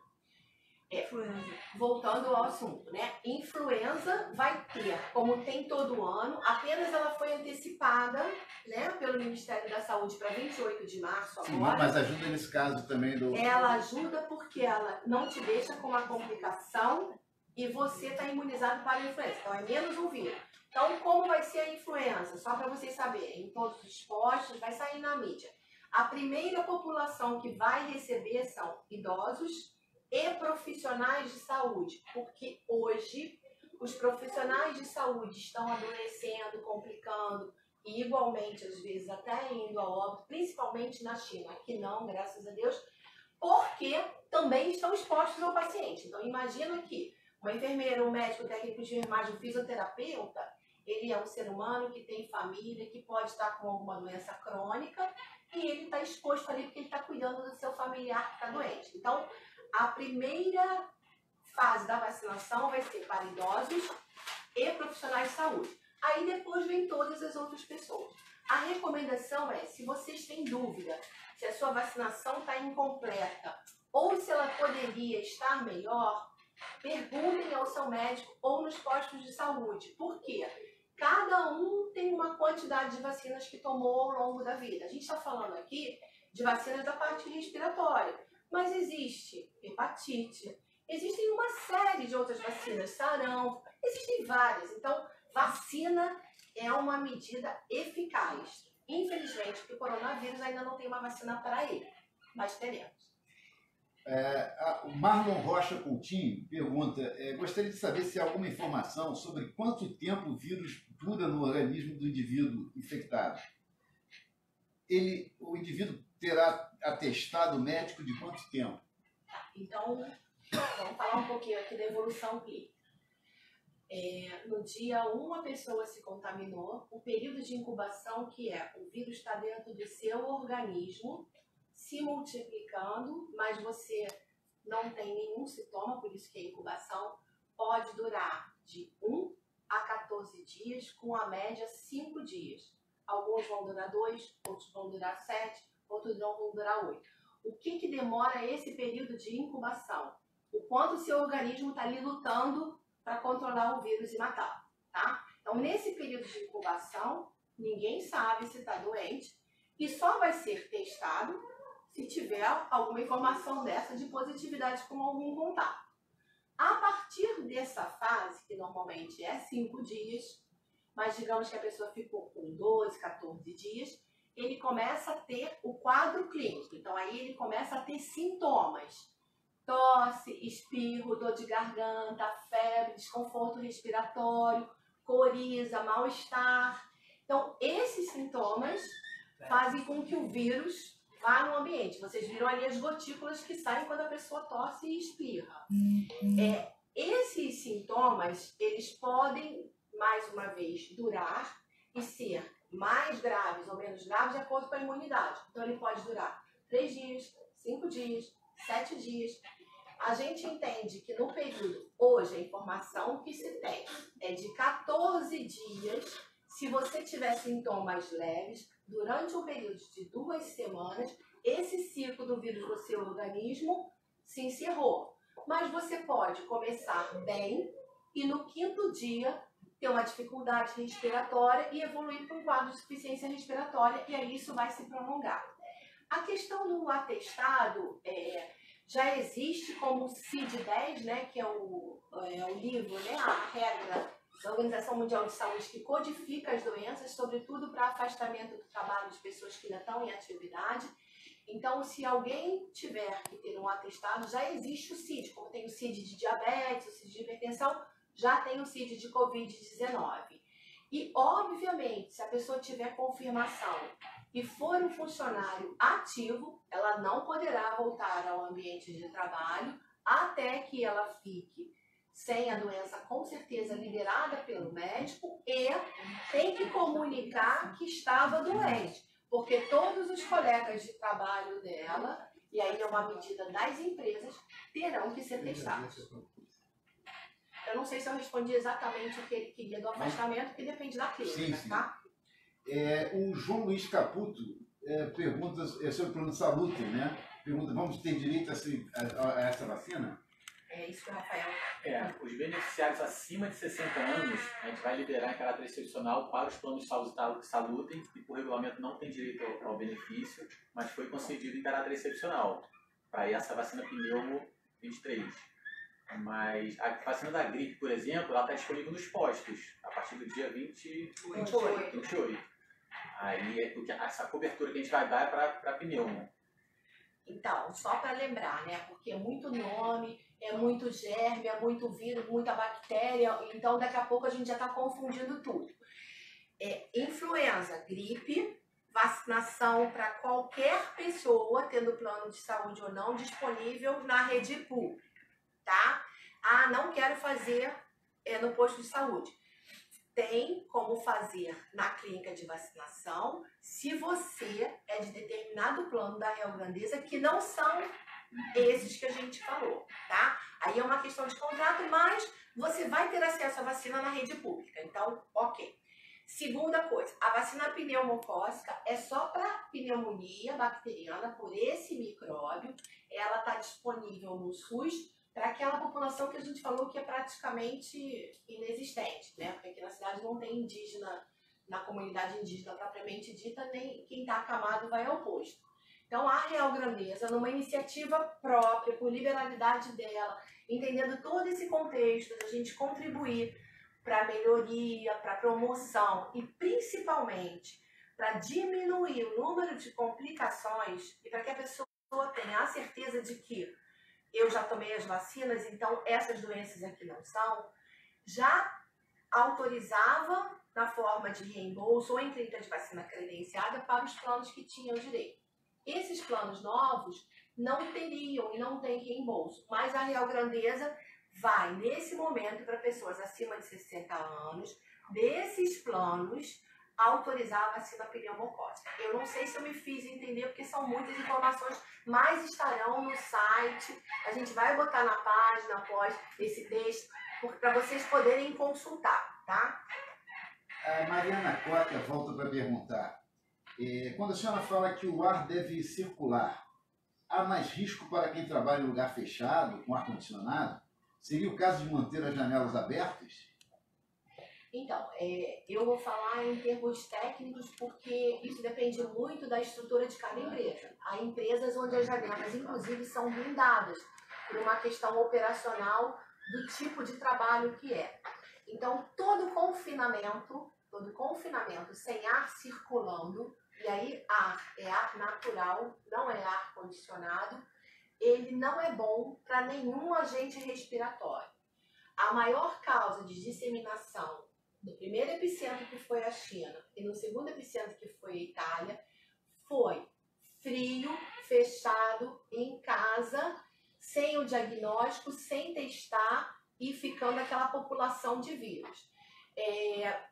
Voltando ao assunto, né? Influenza vai ter, como tem todo ano, apenas ela foi antecipada, né, pelo Ministério da Saúde para 28 de março agora. Sim, mas ajuda nesse caso também do... Ela ajuda porque ela não te deixa com uma complicação e você está imunizado para a influenza. Então é menos um vírus. Então, como vai ser a influenza? Só para vocês saberem, em todos os postos, vai sair na mídia. A primeira população que vai receber são idosos e profissionais de saúde, porque hoje os profissionais de saúde estão adoecendo, complicando e igualmente, às vezes, até indo a óbito, principalmente na China, aqui não, graças a Deus, porque também estão expostos ao paciente. Então, imagina que uma enfermeira, um médico, um técnico de enfermagem, um fisioterapeuta, ele é um ser humano que tem família, que pode estar com alguma doença crônica e ele está exposto ali porque ele está cuidando do seu familiar que está doente. Então, a primeira fase da vacinação vai ser para idosos e profissionais de saúde. Aí depois vem todas as outras pessoas. A recomendação é, se vocês têm dúvida se a sua vacinação está incompleta ou se ela poderia estar melhor, perguntem ao seu médico ou nos postos de saúde. Por quê? Cada um tem uma quantidade de vacinas que tomou ao longo da vida. A gente está falando aqui de vacinas da parte respiratória. Mas existe hepatite, existem uma série de outras vacinas, sarampo, existem várias. Então, vacina é uma medida eficaz. Infelizmente, o coronavírus ainda não tem uma vacina para ele, mas teremos. O Marlon Rocha Coutinho pergunta, gostaria de saber se há alguma informação sobre quanto tempo o vírus dura no organismo do indivíduo infectado. O indivíduo terá atestado médico de quanto tempo? Então, vamos falar um pouquinho aqui da evolução clínica. No dia 1 a pessoa se contaminou, o período de incubação, que é o vírus está dentro do seu organismo, se multiplicando, mas você não tem nenhum sintoma, por isso que a incubação pode durar de 1 a 14 dias, com a média 5 dias. Alguns vão durar 2, outros vão durar 7, outros vão durar 8. O que demora esse período de incubação? O quanto o seu organismo está ali lutando para controlar o vírus e matá-lo, tá? Então, nesse período de incubação, ninguém sabe se está doente e só vai ser testado se tiver alguma informação dessa de positividade com algum contato. A partir dessa fase, que normalmente é 5 dias, mas digamos que a pessoa ficou com 12, 14 dias, ele começa a ter o quadro clínico. Então, aí ele começa a ter sintomas. Tosse, espirro, dor de garganta, febre, desconforto respiratório, coriza, mal-estar. Então, esses sintomas fazem com que o vírus vá no ambiente. Vocês viram ali as gotículas que saem quando a pessoa tosse e espirra. Esses sintomas, eles podem, mais uma vez, durar e ser mais graves ou menos graves de acordo com a imunidade. Então, ele pode durar 3 dias, 5 dias, 7 dias. A gente entende que no período, hoje, a informação que se tem é de 14 dias. Se você tiver sintomas leves, durante um período de 2 semanas, esse ciclo do vírus no seu organismo se encerrou. Mas você pode começar bem e no 5º dia ter uma dificuldade respiratória e evoluir para um quadro de insuficiência respiratória, e aí isso vai se prolongar. A questão do atestado já existe como o CID-10, né, que é o livro, né, a regra da Organização Mundial de Saúde que codifica as doenças, sobretudo para afastamento do trabalho de pessoas que ainda estão em atividade. Então, se alguém tiver que ter um atestado, já existe o CID, como tem o CID de diabetes, o CID de hipertensão, já tem o CID de Covid-19. E, obviamente, se a pessoa tiver confirmação e for um funcionário ativo, ela não poderá voltar ao ambiente de trabalho até que ela fique sem a doença, com certeza, liberada pelo médico, e tem que comunicar que estava doente, porque todos os colegas de trabalho dela, e aí é uma medida das empresas, terão que ser testados. Eu não sei se eu respondi exatamente o que ele queria do afastamento, porque depende da clínica, sim. tá? O João Luiz Caputo pergunta sobre o plano de saúde, né? Pergunta, vamos ter direito a essa vacina? É isso que o Rafael... Os beneficiários acima de 60 anos, a gente vai liberar em caráter excepcional para os planos de saúde que salutem, e por regulamento não tem direito ao benefício, mas foi concedido em caráter excepcional, para essa vacina pneumo 23. Mas a vacina da gripe, por exemplo, ela está disponível nos postos, a partir do dia 28. Aí essa cobertura que a gente vai dar é para pneumo. Então, só para lembrar, né? Porque é muito nome, é muito germe, é muito vírus, muita bactéria, então daqui a pouco a gente já está confundindo tudo. Influenza, gripe, vacinação para qualquer pessoa, tendo plano de saúde ou não, disponível na rede pública, tá? Ah, não quero fazer no posto de saúde. Tem como fazer na clínica de vacinação, se você é de determinado plano da Real Grandeza, que não são esses que a gente falou, tá? Aí é uma questão de contrato, mas você vai ter acesso à vacina na rede pública, então, ok. Segunda coisa, a vacina pneumocócica é só para pneumonia bacteriana por esse micróbio, ela está disponível no SUS, para aquela população que a gente falou que é praticamente inexistente, né? Porque aqui na cidade não tem indígena, na comunidade indígena propriamente dita, nem quem está acamado vai ao posto. Então, a Real Grandeza, numa iniciativa própria, por liberalidade dela, entendendo todo esse contexto, da gente contribuir para a melhoria, para a promoção e, principalmente, para diminuir o número de complicações e para que a pessoa tenha a certeza de que eu já tomei as vacinas, então essas doenças aqui não são, já autorizava na forma de reembolso ou em clínica de vacina credenciada para os planos que tinham direito. Esses planos novos não teriam e não têm reembolso, mas a Real Grandeza vai, nesse momento, para pessoas acima de 60 anos, desses planos, autorizar a vacina pneumocócica. Eu não sei se eu me fiz entender, porque são muitas informações, mas estarão no site. A gente vai botar na página após esse texto, para vocês poderem consultar, tá? A Mariana Cota volta para perguntar. Quando a senhora fala que o ar deve circular, há mais risco para quem trabalha em lugar fechado, com ar-condicionado? Seria o caso de manter as janelas abertas? Então, eu vou falar em termos técnicos porque isso depende muito da estrutura de cada empresa. Há empresas onde as janelas, inclusive, são blindadas por uma questão operacional do tipo de trabalho que é. Então, todo confinamento sem ar circulando, e aí ar é ar natural, não é ar condicionado, ele não é bom para nenhum agente respiratório. A maior causa de disseminação no primeiro epicentro, que foi a China, e no segundo epicentro, que foi a Itália, foi frio, fechado, em casa, sem o diagnóstico, sem testar e ficando aquela população de vírus.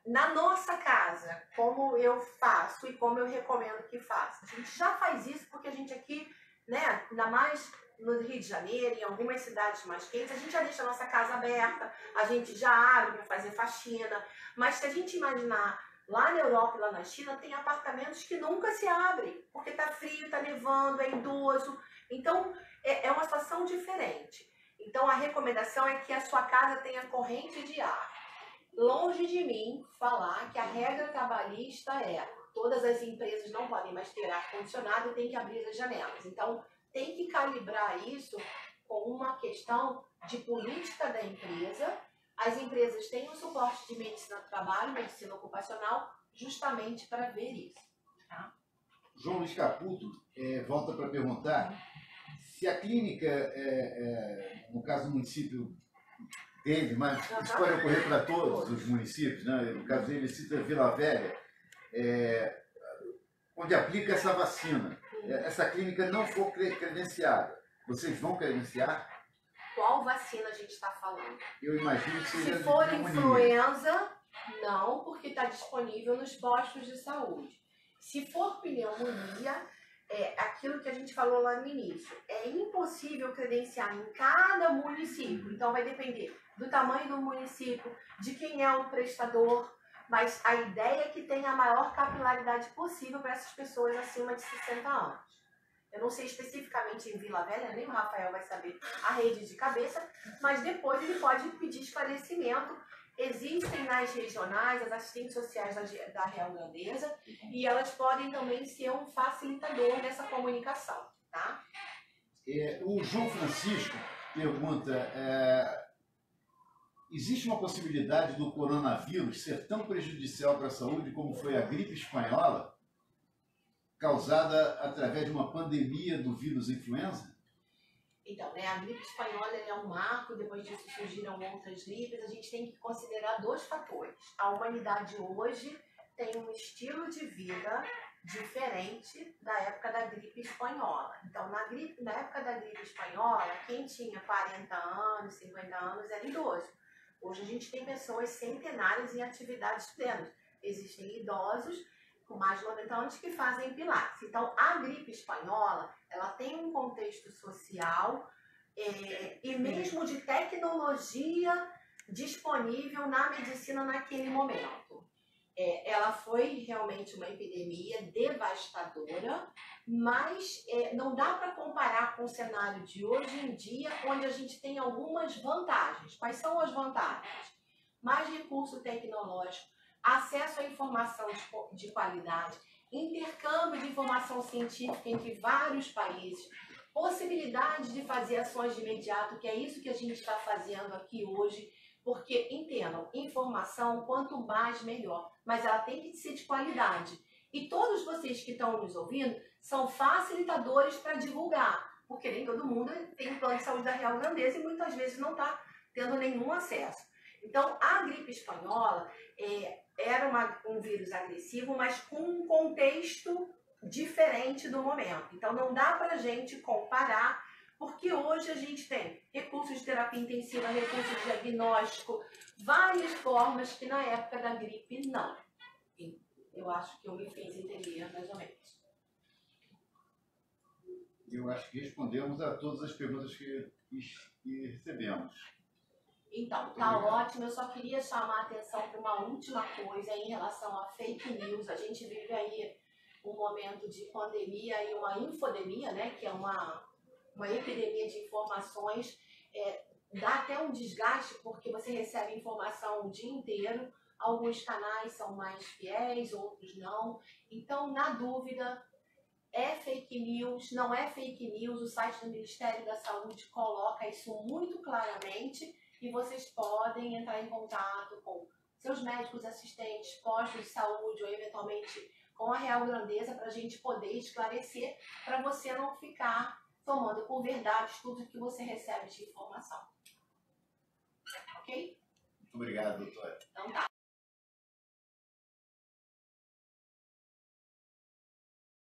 Na nossa casa, como eu faço e como eu recomendo que faça, a gente já faz isso porque a gente aqui, né, ainda mais no Rio de Janeiro, em algumas cidades mais quentes, a gente já deixa a nossa casa aberta, a gente já abre para fazer faxina, mas se a gente imaginar, lá na Europa e lá na China, tem apartamentos que nunca se abrem, porque está frio, está nevando, é idoso, então é uma situação diferente. Então a recomendação é que a sua casa tenha corrente de ar. Longe de mim falar que a regra trabalhista todas as empresas não podem mais ter ar-condicionado e tem que abrir as janelas. Então, tem que calibrar isso com uma questão de política da empresa. As empresas têm um suporte de medicina do trabalho, medicina ocupacional, justamente para ver isso. Tá? João Luiz Caputo volta para perguntar se a clínica, no caso do município dele, mas isso pode ocorrer para todos os municípios, né? No caso dele, ele cita Vila Velha, onde aplica essa vacina. Essa clínica não for credenciada, vocês vão credenciar? Qual vacina a gente está falando? Eu imagino que seja se for influenza, não, porque está disponível nos postos de saúde. Se for pneumonia, aquilo que a gente falou lá no início, é impossível credenciar em cada município. Então vai depender do tamanho do município, de quem é o prestador, mas a ideia é que tenha a maior capilaridade possível para essas pessoas acima de 60 anos. Eu não sei especificamente em Vila Velha, nem o Rafael vai saber a rede de cabeça, mas depois ele pode pedir esclarecimento. Existem nas regionais as assistentes sociais da Real Grandeza e elas podem também ser um facilitador dessa comunicação, tá? O João Francisco pergunta, existe uma possibilidade do coronavírus ser tão prejudicial para a saúde como foi a gripe espanhola, causada através de uma pandemia do vírus influenza? Então, a gripe espanhola é um marco, depois disso surgiram outras gripes, a gente tem que considerar dois fatores. A humanidade hoje tem um estilo de vida diferente da época da gripe espanhola. Então, na época da gripe espanhola, quem tinha 40 anos, 50 anos era idoso. Hoje a gente tem pessoas centenárias em atividades plenas. Existem idosos com mais de 90 anos que fazem pilates. Então, a gripe espanhola, ela tem um contexto social e mesmo de tecnologia disponível na medicina naquele momento. Ela foi realmente uma epidemia devastadora, mas não dá para comparar com o cenário de hoje em dia, onde a gente tem algumas vantagens. Quais são as vantagens? Mais recurso tecnológico, acesso à informação de qualidade, intercâmbio de informação científica entre vários países, possibilidade de fazer ações de imediato, que é isso que a gente está fazendo aqui hoje, porque, entendam, informação, quanto mais melhor, mas ela tem que ser de qualidade. E todos vocês que estão nos ouvindo são facilitadores para divulgar. porque nem todo mundo tem plano de saúde da Real Grandeza e muitas vezes não está tendo nenhum acesso. Então, a gripe espanhola era um vírus agressivo, mas com um contexto diferente do momento. Então, não dá para a gente comparar, porque hoje a gente tem recursos de terapia intensiva, recursos de diagnóstico, várias formas que na época da gripe não. Eu acho que eu me fiz entender mais ou menos. Eu acho que respondemos a todas as perguntas que recebemos. Então, tá ótimo. Eu só queria chamar a atenção para uma última coisa em relação a fake news. A gente vive aí um momento de pandemia e uma infodemia, né? Que é uma epidemia de informações. Dá até um desgaste porque você recebe informação o dia inteiro. Alguns canais são mais fiéis, outros não. Então, na dúvida, é fake news, não é fake news. O site do Ministério da Saúde coloca isso muito claramente. E vocês podem entrar em contato com seus médicos assistentes, postos de saúde ou eventualmente com a Real Grandeza para a gente poder esclarecer, para você não ficar tomando por verdade tudo que você recebe de informação. Ok? Muito obrigado, doutora. Então tá.